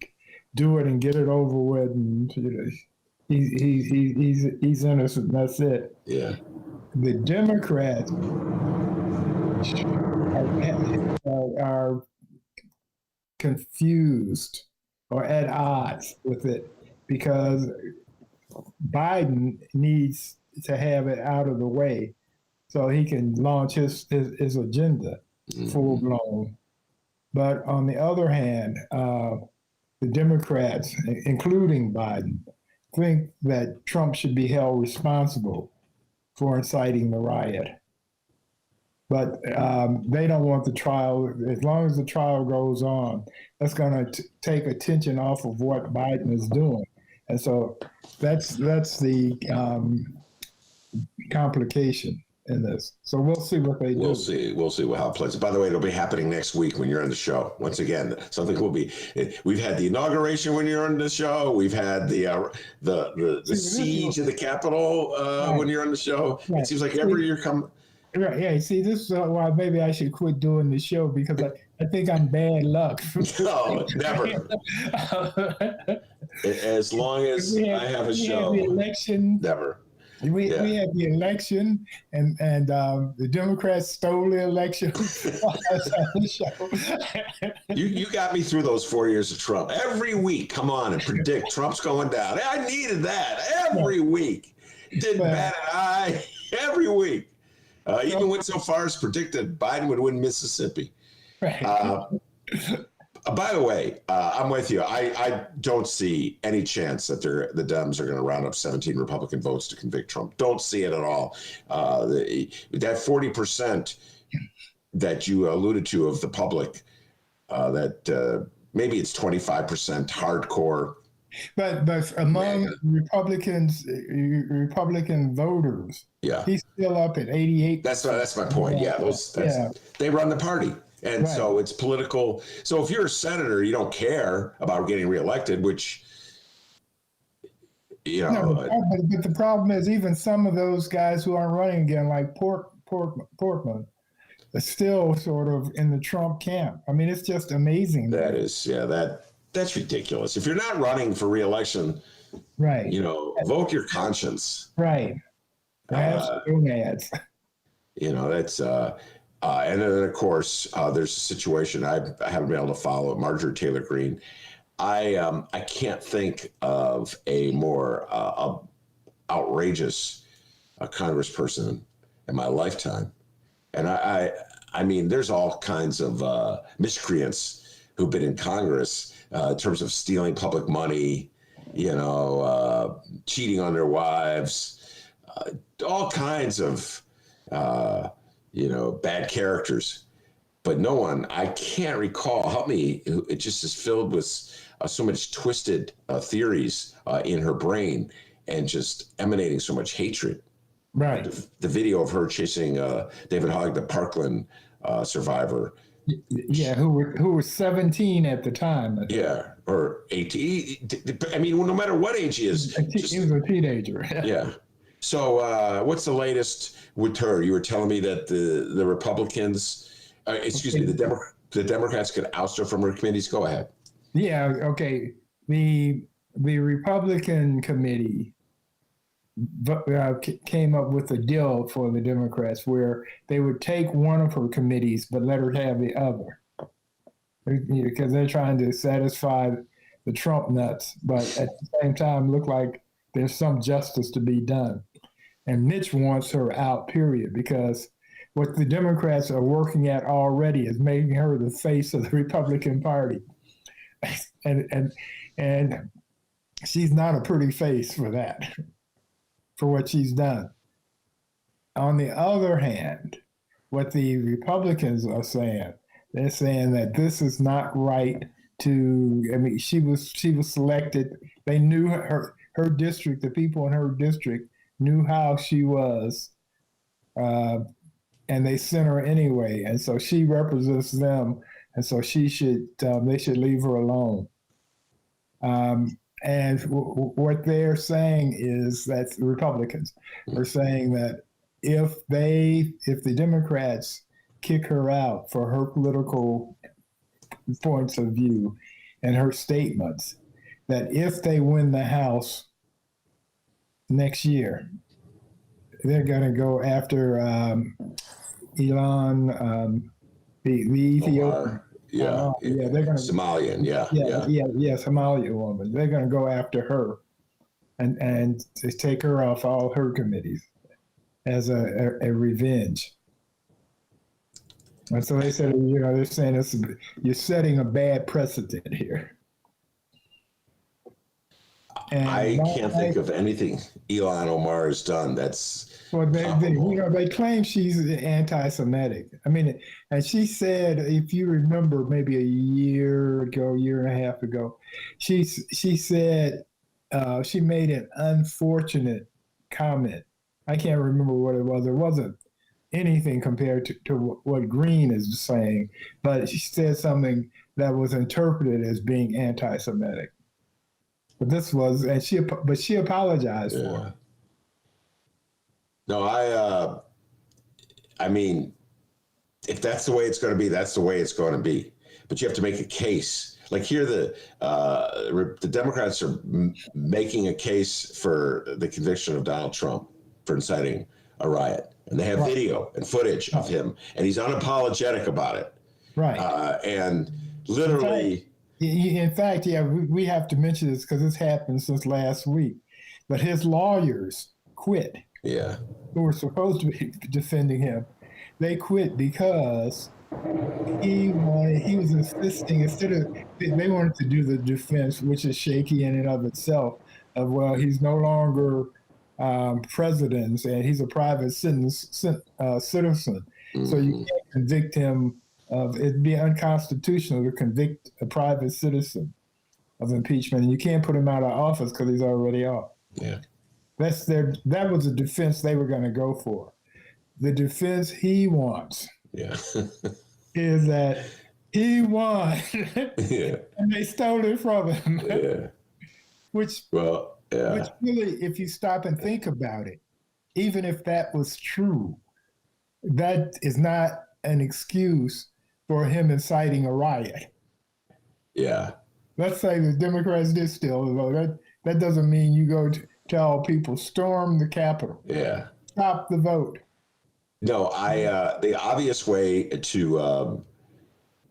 do it and get it over with. And he's innocent. That's it. Yeah. The Democrats are confused or at odds with it because Biden needs to have it out of the way so he can launch his agenda full blown. But on the other hand, the Democrats, including Biden, think that Trump should be held responsible for inciting the riot. But they don't want the trial. As long as the trial goes on, that's going to take attention off of what Biden is doing. And so that's the complication in this. So we'll see what they do. We'll see how it plays. By the way, it'll be happening next week when you're on the show. Once again, something will be. We've had the inauguration when you're on the show. We've had the siege of the Capitol when you're on the show. Right. It seems like every year come. Right. Yeah. See, this is why maybe I should quit doing the show because I think I'm bad luck. No, never. As long as I have a show. The election. Never. We had the election, and the Democrats stole the election. You got me through those 4 years of Trump. Every week, come on and predict Trump's going down. I needed that every week. Didn't bat an eye every week. Even went so far as predicted Biden would win Mississippi. Right. By the way, I'm with you. I don't see any chance that the Dems are going to round up 17 Republican votes to convict Trump. Don't see it at all. That 40% that you alluded to of the public, that maybe it's 25% hardcore. But among Republican voters, he's still up at 88%. That's my point. Yeah, they run the party. And so it's political. So if you're a senator, you don't care about getting reelected, which, No, but the problem is even some of those guys who aren't running again, like Portman, are still sort of in the Trump camp. I mean, it's just amazing. That's ridiculous. If you're not running for reelection, right? Vote your conscience. Right. Perhaps ads. That's. And then, of course, there's a situation I haven't been able to follow. Marjorie Taylor Greene. I can't think of a more outrageous congressperson in my lifetime. And I mean, there's all kinds of miscreants who've been in Congress in terms of stealing public money, cheating on their wives, all kinds of. Bad characters, but no one, I can't recall, help me, it just is filled with so much twisted theories in her brain and just emanating so much hatred. Right. The video of her chasing David Hogg, the Parkland survivor. Yeah, who was 17 at the time. Yeah, or 18. I mean, no matter what age he is. He was a teenager. Yeah. So what's the latest with her? You were telling me that the Republicans, the the Democrats could oust her from her committees? Go ahead. Yeah, okay. The Republican committee came up with a deal for the Democrats where they would take one of her committees but let her have the other, because they're trying to satisfy the Trump nuts, but at the same time look like there's some justice to be done. And Mitch wants her out, period, because what the Democrats are working at already is making her the face of the Republican Party. And she's not a pretty face for that, for what she's done. On the other hand, what the Republicans are saying, they're saying that this is not right she was selected. They knew her district, the people in her district knew how she was, and they sent her anyway. And so she represents them, and so they should leave her alone. And what they're saying is that the Republicans are saying that if the Democrats kick her out for her political points of view and her statements, that if they win the House next year, they're going to go after Elon, the Ethiopian. They're going to Somalian. Somalian woman. They're going to go after her and take her off all her committees as a revenge. And so they said, they're saying you're setting a bad precedent here. And I can't think of anything Ilhan Omar has done that's. Well, they claim she's anti-Semitic. I mean, and she said, if you remember, maybe a year and a half ago, she said she made an unfortunate comment. I can't remember what it was. It wasn't anything compared to what Green is saying, but she said something that was interpreted as being anti-Semitic. But this was, and she apologized for it. No, I mean, if that's the way it's going to be, that's the way it's going to be. But you have to make a case. Like here, the Democrats are making a case for the conviction of Donald Trump for inciting a riot. And they have video and footage of him, and he's unapologetic about it. Right. And literally. In fact, we have to mention this because it's happened since last week. But his lawyers quit. Yeah. Who were supposed to be defending him. They quit because he was insisting, they wanted to do the defense, which is shaky in and of itself, of, well, he's no longer president, and he's a private citizen. Mm-hmm. So you can't convict him it'd be unconstitutional to convict a private citizen of impeachment, and you can't put him out of office because he's already off. Yeah. That was the defense they were going to go for. The defense he wants is that he won and they stole it from him. Yeah. Which really, if you stop and think about it, even if that was true, that is not an excuse for him inciting a riot. Yeah. Let's say the Democrats did steal the vote. That doesn't mean you go tell people storm the Capitol. Yeah. Stop the vote. No, the obvious way to,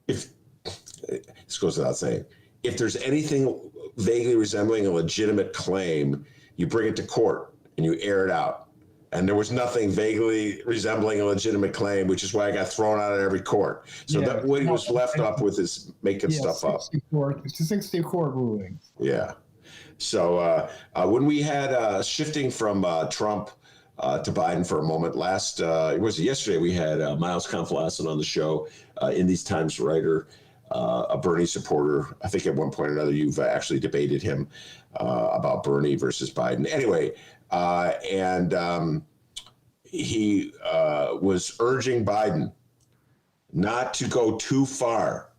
if this goes without saying, if there's anything vaguely resembling a legitimate claim, you bring it to court and you air it out. And there was nothing vaguely resembling a legitimate claim, which is why I got thrown out of every court. So that what he was left up with is making stuff up. 60 court rulings. Yeah. So when we had shifting from Trump to Biden for a moment, yesterday we had Miles Conflassen on the show, In These Times writer, a Bernie supporter. I think at one point or another you've actually debated him about Bernie versus Biden. Anyway, he was urging Biden not to go too far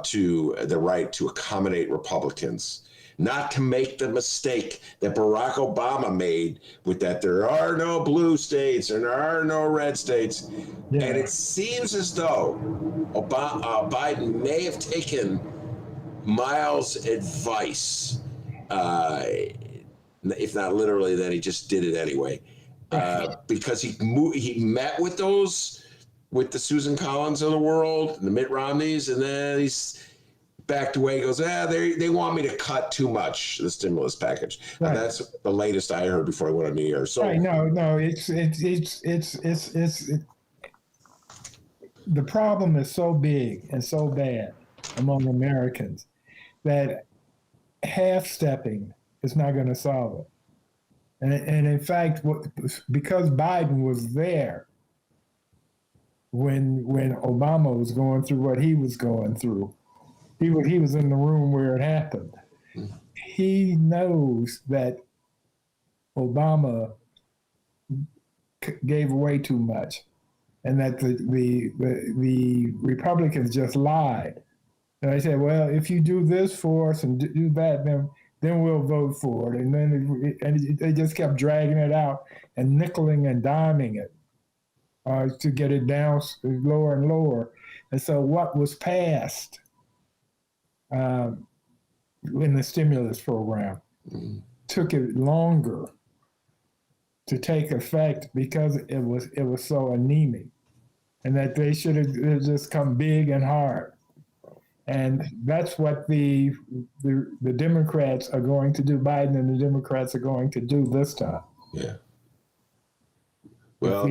to the right to accommodate Republicans, not to make the mistake that Barack Obama made with that there are no blue states and there are no red states. Yeah. And it seems as though Biden may have taken Miles' advice, if not literally, then he just did it anyway, because he met with the Susan Collins of the world, the Mitt Romneys, and then he's backed away. He goes, they want me to cut too much, the stimulus package. Right. And that's the latest I heard before I went on New Year. So right, no, it's the problem is so big and so bad among Americans that half-stepping is not going to solve it. And in fact, because Biden was there when Obama was going through what he was going through, he was in the room where it happened. He knows that Obama gave away too much, and that the Republicans just lied. And I said, well, if you do this for us and do that, then we'll vote for it. And then they just kept dragging it out and nickeling and diming it to get it down lower and lower. And so what was passed in the stimulus program took it longer to take effect because it was so anemic, and that they should have just come big and hard. And that's what the Democrats are going to do. Biden and the Democrats are going to do this time. Yeah. Well,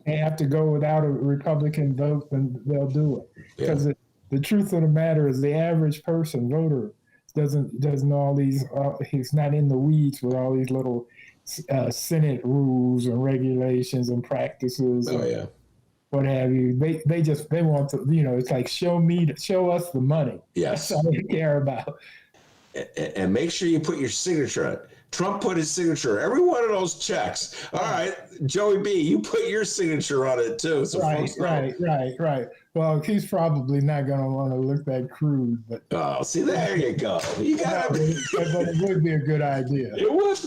they have to go without a Republican vote, and they'll do it. Because the truth of the matter is, the average person, voter, doesn't all these. He's not in the weeds with all these little Senate rules and regulations and practices. Oh, yeah. What have you? They want to, it's like show us the money. Yes. That's all they care about. And make sure you put your signature on it. Trump put his signature. Every one of those checks. All right, Joey B, you put your signature on it too. So right. Well, he's probably not going to want to look that crude, but see, there you go. You got but it would be a good idea. It would.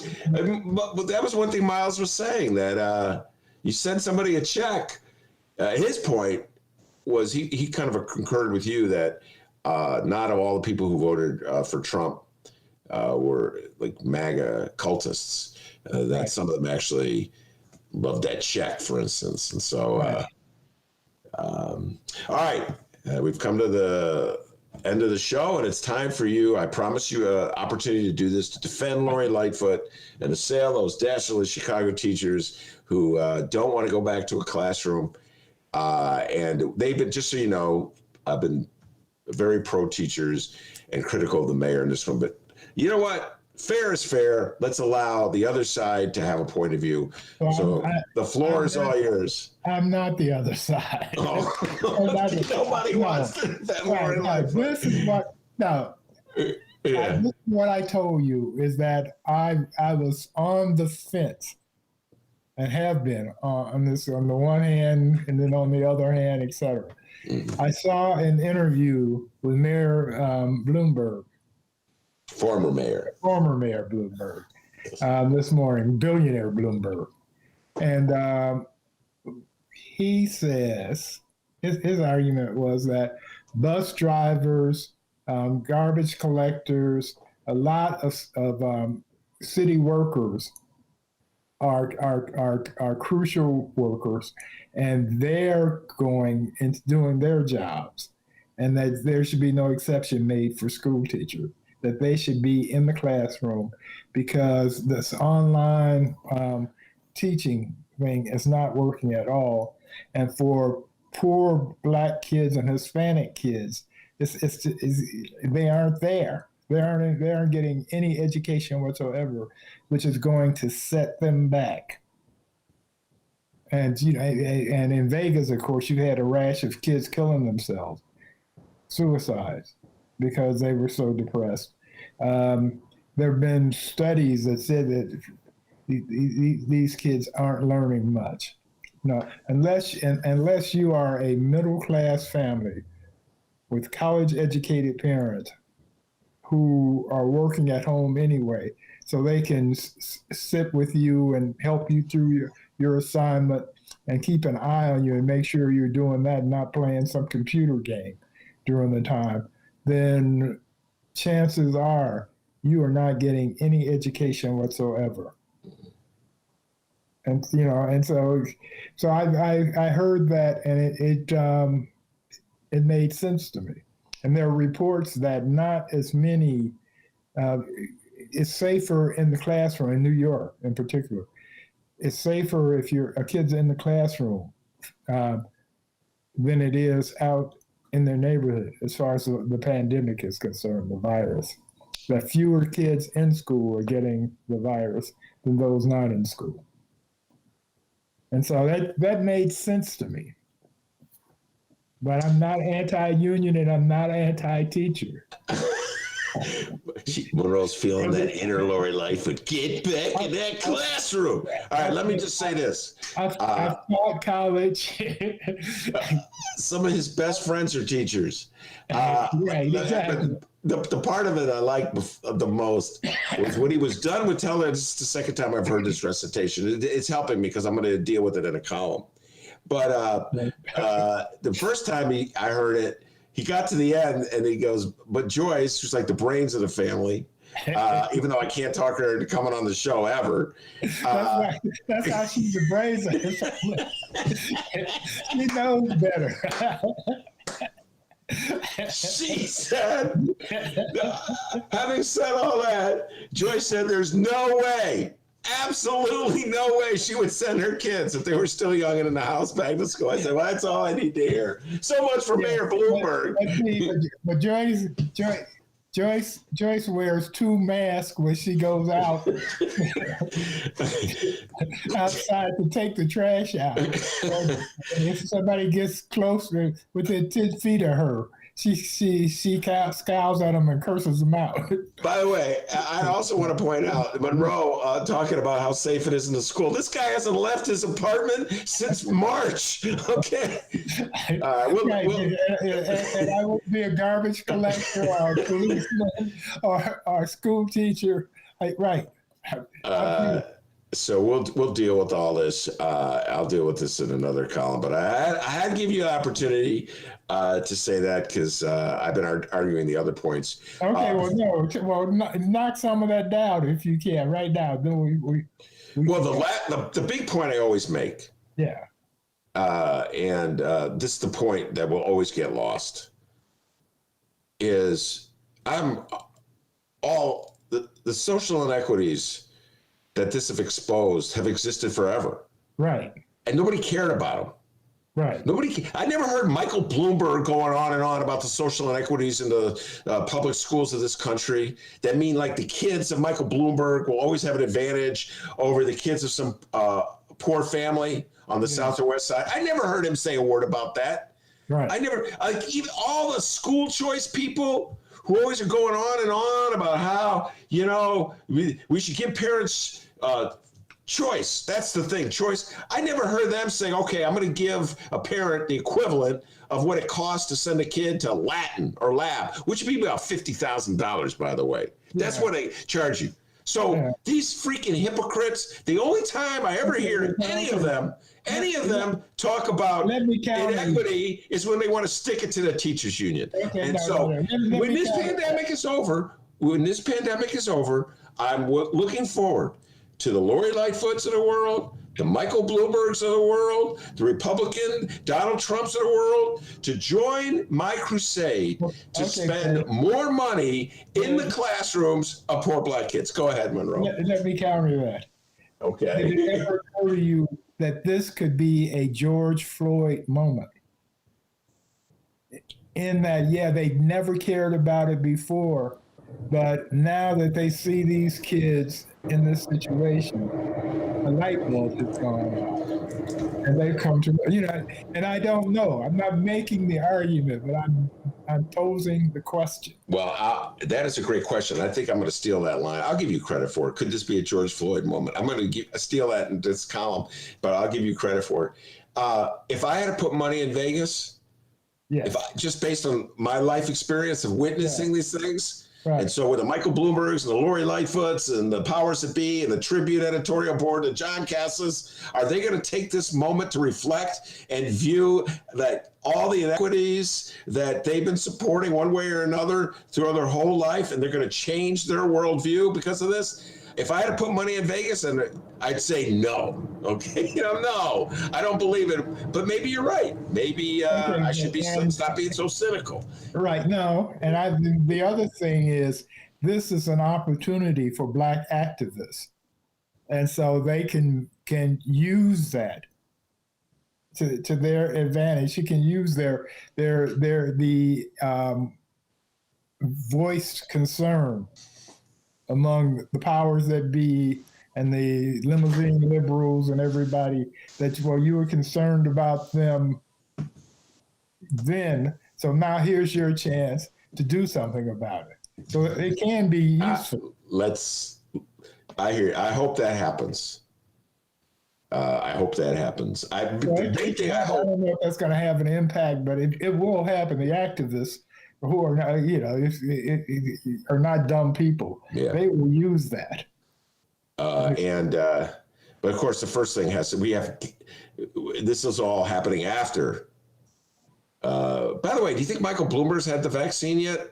But that was one thing Miles was saying, that you send somebody a check. His point was he kind of concurred with you that not all the people who voted for Trump were like MAGA cultists. That some of them actually loved that check, for instance. And so, all right, we've come to the end of the show, and it's time for you. I promised you an opportunity to do this, to defend Lori Lightfoot and assail those dastardly Chicago teachers who don't want to go back to a classroom. And they've been, just so you know, I've been very pro teachers and critical of the mayor in this one. But you know what? Fair is fair. Let's allow the other side to have a point of view. Well, so the floor is all yours. I'm not the other side. Oh. Nobody wants that. This is what. No. What I told you is that I was on the fence, and have been on this, on the one hand, and then on the other hand, etc. Mm-hmm. I saw an interview with Mayor Bloomberg. Former Mayor Bloomberg, this morning, billionaire Bloomberg. And he says, his argument was that bus drivers, garbage collectors, a lot of city workers are crucial workers, and they're going and doing their jobs, and that there should be no exception made for school teachers, that they should be in the classroom, because this online teaching thing is not working at all. And for poor Black kids and Hispanic kids, they aren't there. They aren't getting any education whatsoever, which is going to set them back. And and in Vegas, of course, you had a rash of kids killing themselves, suicides, because they were so depressed. There have been studies that said that these kids aren't learning much. No, unless you are a middle-class family with college-educated parents who are working at home anyway, so they can sit with you and help you through your assignment and keep an eye on you and make sure you're doing that and not playing some computer game during the time, then chances are you are not getting any education whatsoever. And and so I heard that, and it made sense to me. And there are reports that not as many. It's safer in the classroom in New York, in particular. It's safer if a kid's in the classroom than it is out in their neighborhood, as far as the pandemic is concerned, the virus. That fewer kids in school are getting the virus than those not in school. And so that made sense to me. But I'm not anti-union and I'm not anti-teacher. Monroe's feeling that inner Lori Lightfoot. Get back in that classroom. All right, let me just say this. I've taught college. Some of his best friends are teachers. Right, exactly. The part of it I like the most was when he was done with telling it. This is the second time I've heard this recitation. It's helping me because I'm going to deal with it in a column. But the first time I heard it, he got to the end and he goes, but Joyce, who's like the brains of the family, even though I can't talk her into coming on the show ever. That's how she's the brains of the family. She knows better. She said, having said all that, Joyce said there's no way, absolutely no way she would send her kids if they were still young and in the house back to school. I said, well, that's all I need to hear. So much for Mayor Bloomberg. But Joyce wears 2 masks when she goes out outside to take the trash out. And if somebody gets closer within 10 feet of her, she scowls at them and curses them out. By the way, I also want to point out, Monroe talking about how safe it is in the school. This guy hasn't left his apartment since March. Okay. And I wouldn't be a garbage collector or a policeman or a school teacher. Right. So we'll deal with all this. I'll deal with this in another column. But I had to give you an opportunity to say that because I've been arguing the other points. Okay, knock some of that down if you can right now. The big point I always make. Yeah. And this is the point that will always get lost. Is the social inequities that this have exposed have existed forever. Right. And nobody cared about them. Right. I never heard Michael Bloomberg going on and on about the social inequities in the public schools of this country that mean like the kids of Michael Bloomberg will always have an advantage over the kids of some poor family on the south or west side. I never heard him say a word about that. Right. I never, even all the school choice people who always are going on and on about how, we should give parents choice. That's the thing, choice. I never heard them saying, okay, I'm going to give a parent the equivalent of what it costs to send a kid to Latin or lab, which would be about $50,000, by the way. That's what they charge you. So these freaking hypocrites, the only time I ever hear any of them talk about inequity is when they want to stick it to the teachers union. When this pandemic is over, I'm looking forward to the Lori Lightfoots of the world, the Michael Bloombergs of the world, the Republican Donald Trumps of the world, to join my crusade to spend more money in the classrooms of poor black kids. Go ahead, Monroe. Let me counter that. Okay. Did it ever occur to you that this could be a George Floyd moment? In that, they never cared about it before, but now that they see these kids in this situation, a light bulb has gone off. And they've come to, and I don't know. I'm not making the argument, but I'm posing the question. Well, that is a great question. I think I'm going to steal that line. I'll give you credit for it. Could this be a George Floyd moment? I'm going to steal that in this column, but I'll give you credit for it. If I had to put money in Vegas, just based on my life experience of witnessing these things, Right. And so with the Michael Bloombergs and the Lori Lightfoots and the powers that be and the Tribune editorial board and John Cassis, are they going to take this moment to reflect and view that all the inequities that they've been supporting one way or another throughout their whole life, and they're going to change their worldview because of this? If I had to put money in Vegas, and I'd say no. Okay, no, I don't believe it. But maybe you're right. Maybe I should be stop being so cynical. Right. No, and the other thing is, this is an opportunity for Black activists, and so they can use that to their advantage. You can use their voiced concern among the powers that be and the limousine liberals and everybody that, well, you were concerned about them then, so now here's your chance to do something about it. So it can be useful. I hope that happens. I hope that happens. I don't know if that's going to have an impact, but it will happen. The activists who are not, are not dumb people. Yeah. They will use that. But of course, the first thing this is all happening after. By the way, do you think Michael Bloomberg's had the vaccine yet?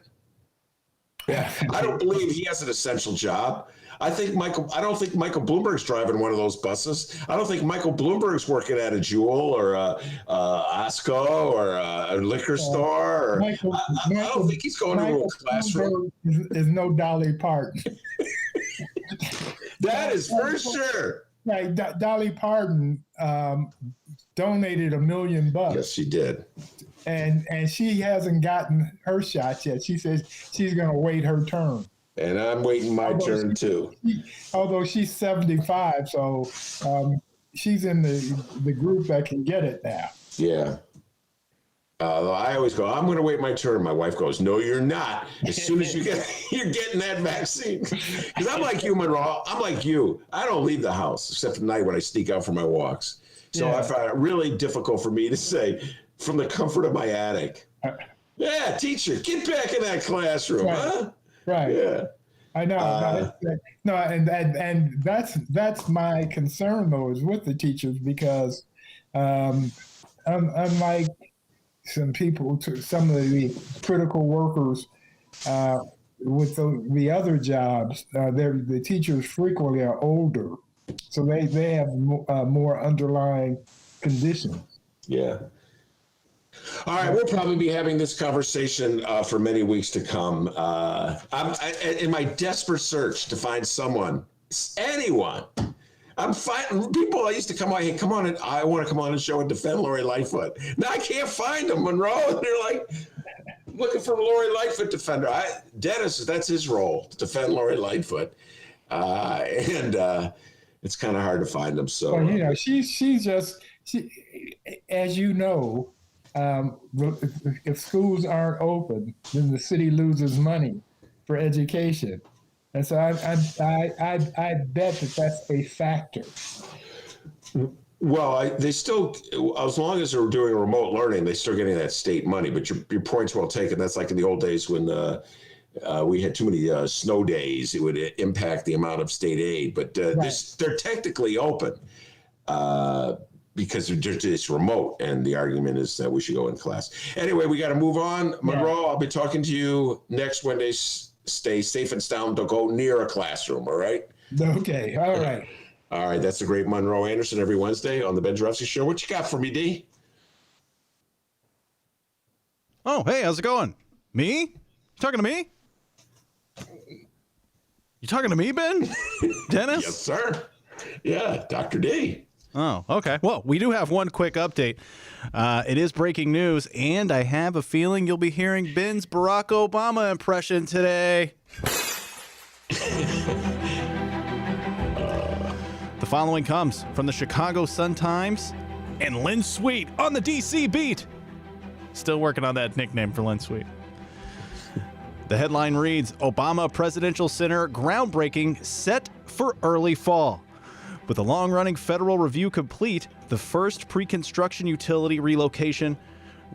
Yeah. I don't believe he has an essential job. I don't think Michael Bloomberg's driving one of those buses. I don't think Michael Bloomberg's working at a Jewel or a Osco or a liquor store. I don't think he's going to a classroom. Is no Dolly Parton. That is for sure. Right, Dolly Parton donated $1 million. Yes, she did. And she hasn't gotten her shot yet. She says she's going to wait her turn. And I'm waiting my turn too. Although she's 75, so she's in the group that can get it now. Yeah. I always go, I'm going to wait my turn. My wife goes, no, you're not. As soon as you're getting that vaccine. Because I'm like you, Monroe. I'm like you. I don't leave the house except at night when I sneak out for my walks. So I find it really difficult for me to say from the comfort of my attic, yeah, teacher, get back in that classroom, huh? Right. Yeah. I know. And that's my concern though, is with the teachers, because unlike some people, some of the critical workers with the other jobs, the teachers frequently are older, so they have more underlying conditions. Yeah. All right, we'll probably be having this conversation for many weeks to come. I'm in my desperate search to find anyone. I'm finding people. I used to come on. Hey, come on! I want to come on and show and defend Lori Lightfoot. Now I can't find them, Monroe. And they're like looking for a Lori Lightfoot defender. Dennis, that's his role, to defend Lori Lightfoot, and it's kind of hard to find them. So well, she's just as you know. If schools aren't open, then the city loses money for education, and so I bet that's a factor. Well, they still, as long as they're doing remote learning, they're still getting that state money. But your point's well taken. That's like in the old days when we had too many snow days; it would impact the amount of state aid. But they're technically open. Because it's remote, and the argument is that we should go in class. Anyway, we got to move on. Monroe, I'll be talking to you next Wednesday. Stay safe and sound. Don't go near a classroom, all right? Okay, all right. All right, that's the great Monroe Anderson every Wednesday on the Benjarovsky Show. What you got for me, D? Oh, hey, how's it going? Me? You talking to me? You talking to me, Ben? Dennis? Yes, sir. Yeah, Dr. D. Oh, okay. Well, we do have one quick update. It is breaking news, and I have a feeling you'll be hearing Ben's Barack Obama impression today. The following comes from the Chicago Sun-Times and Lynn Sweet on the DC beat. Still working on that nickname for Lynn Sweet. The headline reads, Obama Presidential Center groundbreaking set for early fall. With a long-running federal review complete, the first pre-construction utility relocation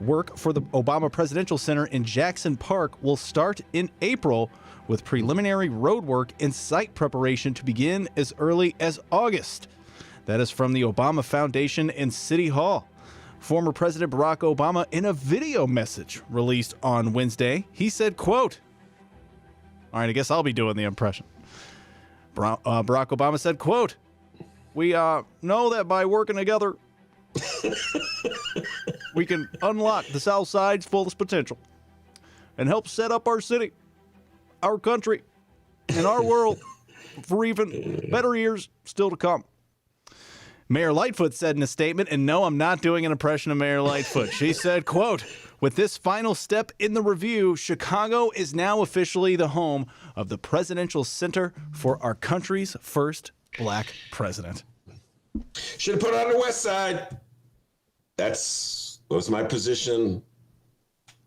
Work for the Obama Presidential Center in Jackson Park will start in April, with preliminary road work and site preparation to begin as early as August. That is from the Obama Foundation and City Hall. Former President Barack Obama, in a video message released on Wednesday, he said, quote, all right, I guess I'll be doing the impression. Barack Obama said, quote, we know that by working together, we can unlock the South Side's fullest potential and help set up our city, our country, and our world for even better years still to come. Mayor Lightfoot said in a statement, and no, I'm not doing an impression of Mayor Lightfoot. She said, quote, with this final step in the review, Chicago is now officially the home of the Presidential Center for our country's first black president. Should have put it on the West Side. That was my position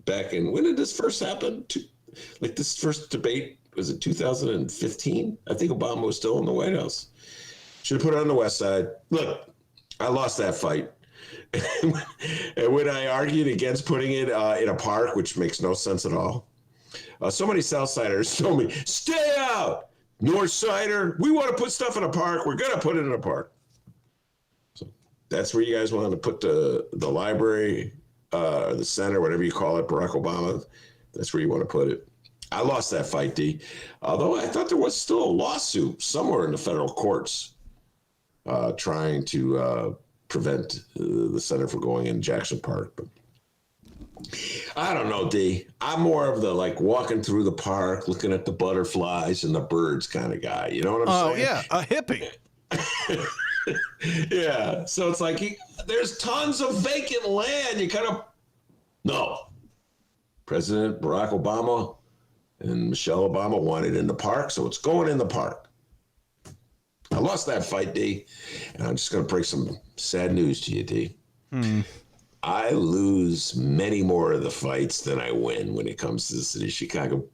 back in, when did this first happen? Like this first debate, was it 2015? I think Obama was still in the White House. Should have put it on the West Side. Look, I lost that fight. And when I argued against putting it in a park, which makes no sense at all, so many Southsiders told me, stay out. Northsider, we want to put stuff in a park. We're going to put it in a park. So that's where you guys want to put the library, the center, whatever you call it, Barack Obama. That's where you want to put it. I lost that fight, D. Although I thought there was still a lawsuit somewhere in the federal courts trying to prevent the center from going in Jackson Park. But I don't know, D. I'm more of the like walking through the park, looking at the butterflies and the birds kind of guy. You know what I'm saying? Oh, yeah, a hippie. Yeah. So it's like there's tons of vacant land. You kind of no. President Barack Obama and Michelle Obama wanted in the park, so it's going in the park. I lost that fight, D, and I'm just going to break some sad news to you, D. I lose many more of the fights than I win when it comes to the city of Chicago.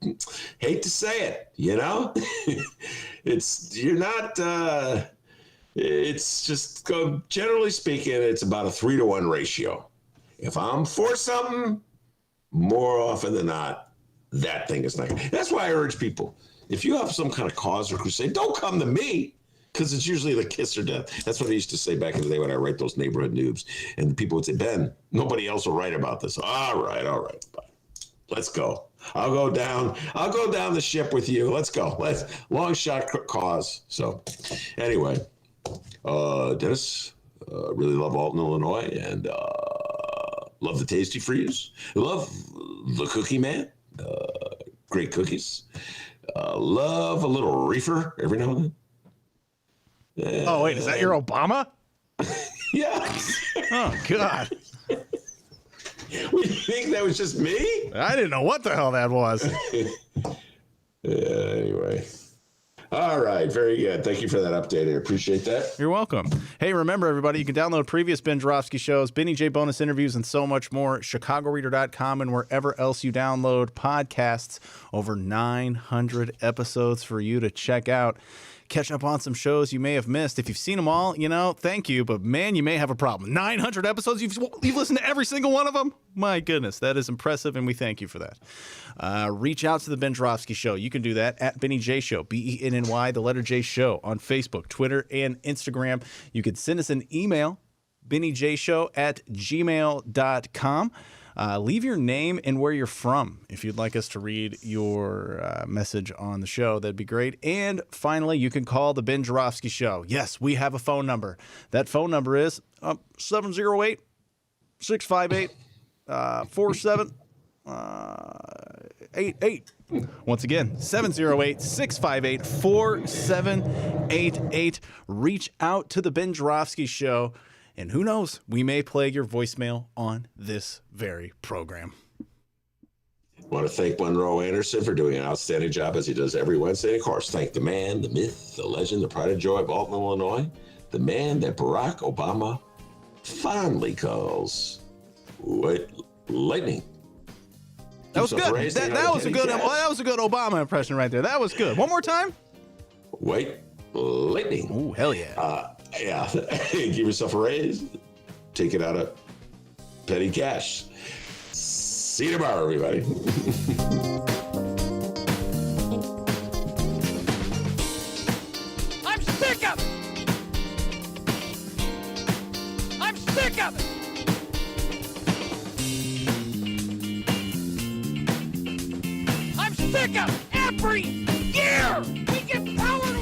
Hate to say it, you know? It's just, generally speaking, it's about a 3-to-1 ratio. If I'm for something, more often than not, that thing is not. That's why I urge people, if you have some kind of cause or crusade, don't come to me, because it's usually the kiss or death. That's what I used to say back in the day when I write those neighborhood news. And the people would say, Ben, nobody else will write about this. All right. Let's go. I'll go down the ship with you. Let's go. Long shot cause. So anyway, Dennis, really love Alton, Illinois, and love the Tasty Freeze. Love the Cookie Man. Great cookies. Love a little reefer every now and then. Oh, wait, is that your Obama? Yeah. Oh, God. What, you think that was just me? I didn't know what the hell that was. Anyway. All right. Very good. Thank you for that update. I appreciate that. You're welcome. Hey, remember, everybody, you can download previous Benjarovsky shows, Benny J bonus interviews, and so much more at chicagoreader.com and wherever else you download podcasts. Over 900 episodes for you to check out. Catch up on some shows you may have missed. If you've seen them all, thank you. But, man, you may have a problem. 900 episodes? You've listened to every single one of them? My goodness, that is impressive, and we thank you for that. Reach out to the Benjarovsky Show. You can do that at Benny J Show, BENNY, the letter J Show, on Facebook, Twitter, and Instagram. You can send us an email, bennyjshow@gmail.com. Leave your name and where you're from if you'd like us to read your message on the show. That'd be great. And finally, you can call the Benjarovsky Show. Yes, we have a phone number. That phone number is 708-658-4788. Once again, 708-658-4788. Reach out to the Benjarovsky Show. And who knows, we may play your voicemail on this very program. I want to thank Monroe Anderson for doing an outstanding job as he does every Wednesday. And of course, thank the man, the myth, the legend, the pride and joy of Alton, Illinois, the man that Barack Obama fondly calls Lightning. That was good. That was a good. That was a good Obama impression right there. That was good. One more time. Lightning. Ooh, hell yeah. Yeah. Give yourself a raise. Take it out of petty cash. See you tomorrow, everybody. I'm sick of it. I'm sick of it. I'm sick of it. Every year we get power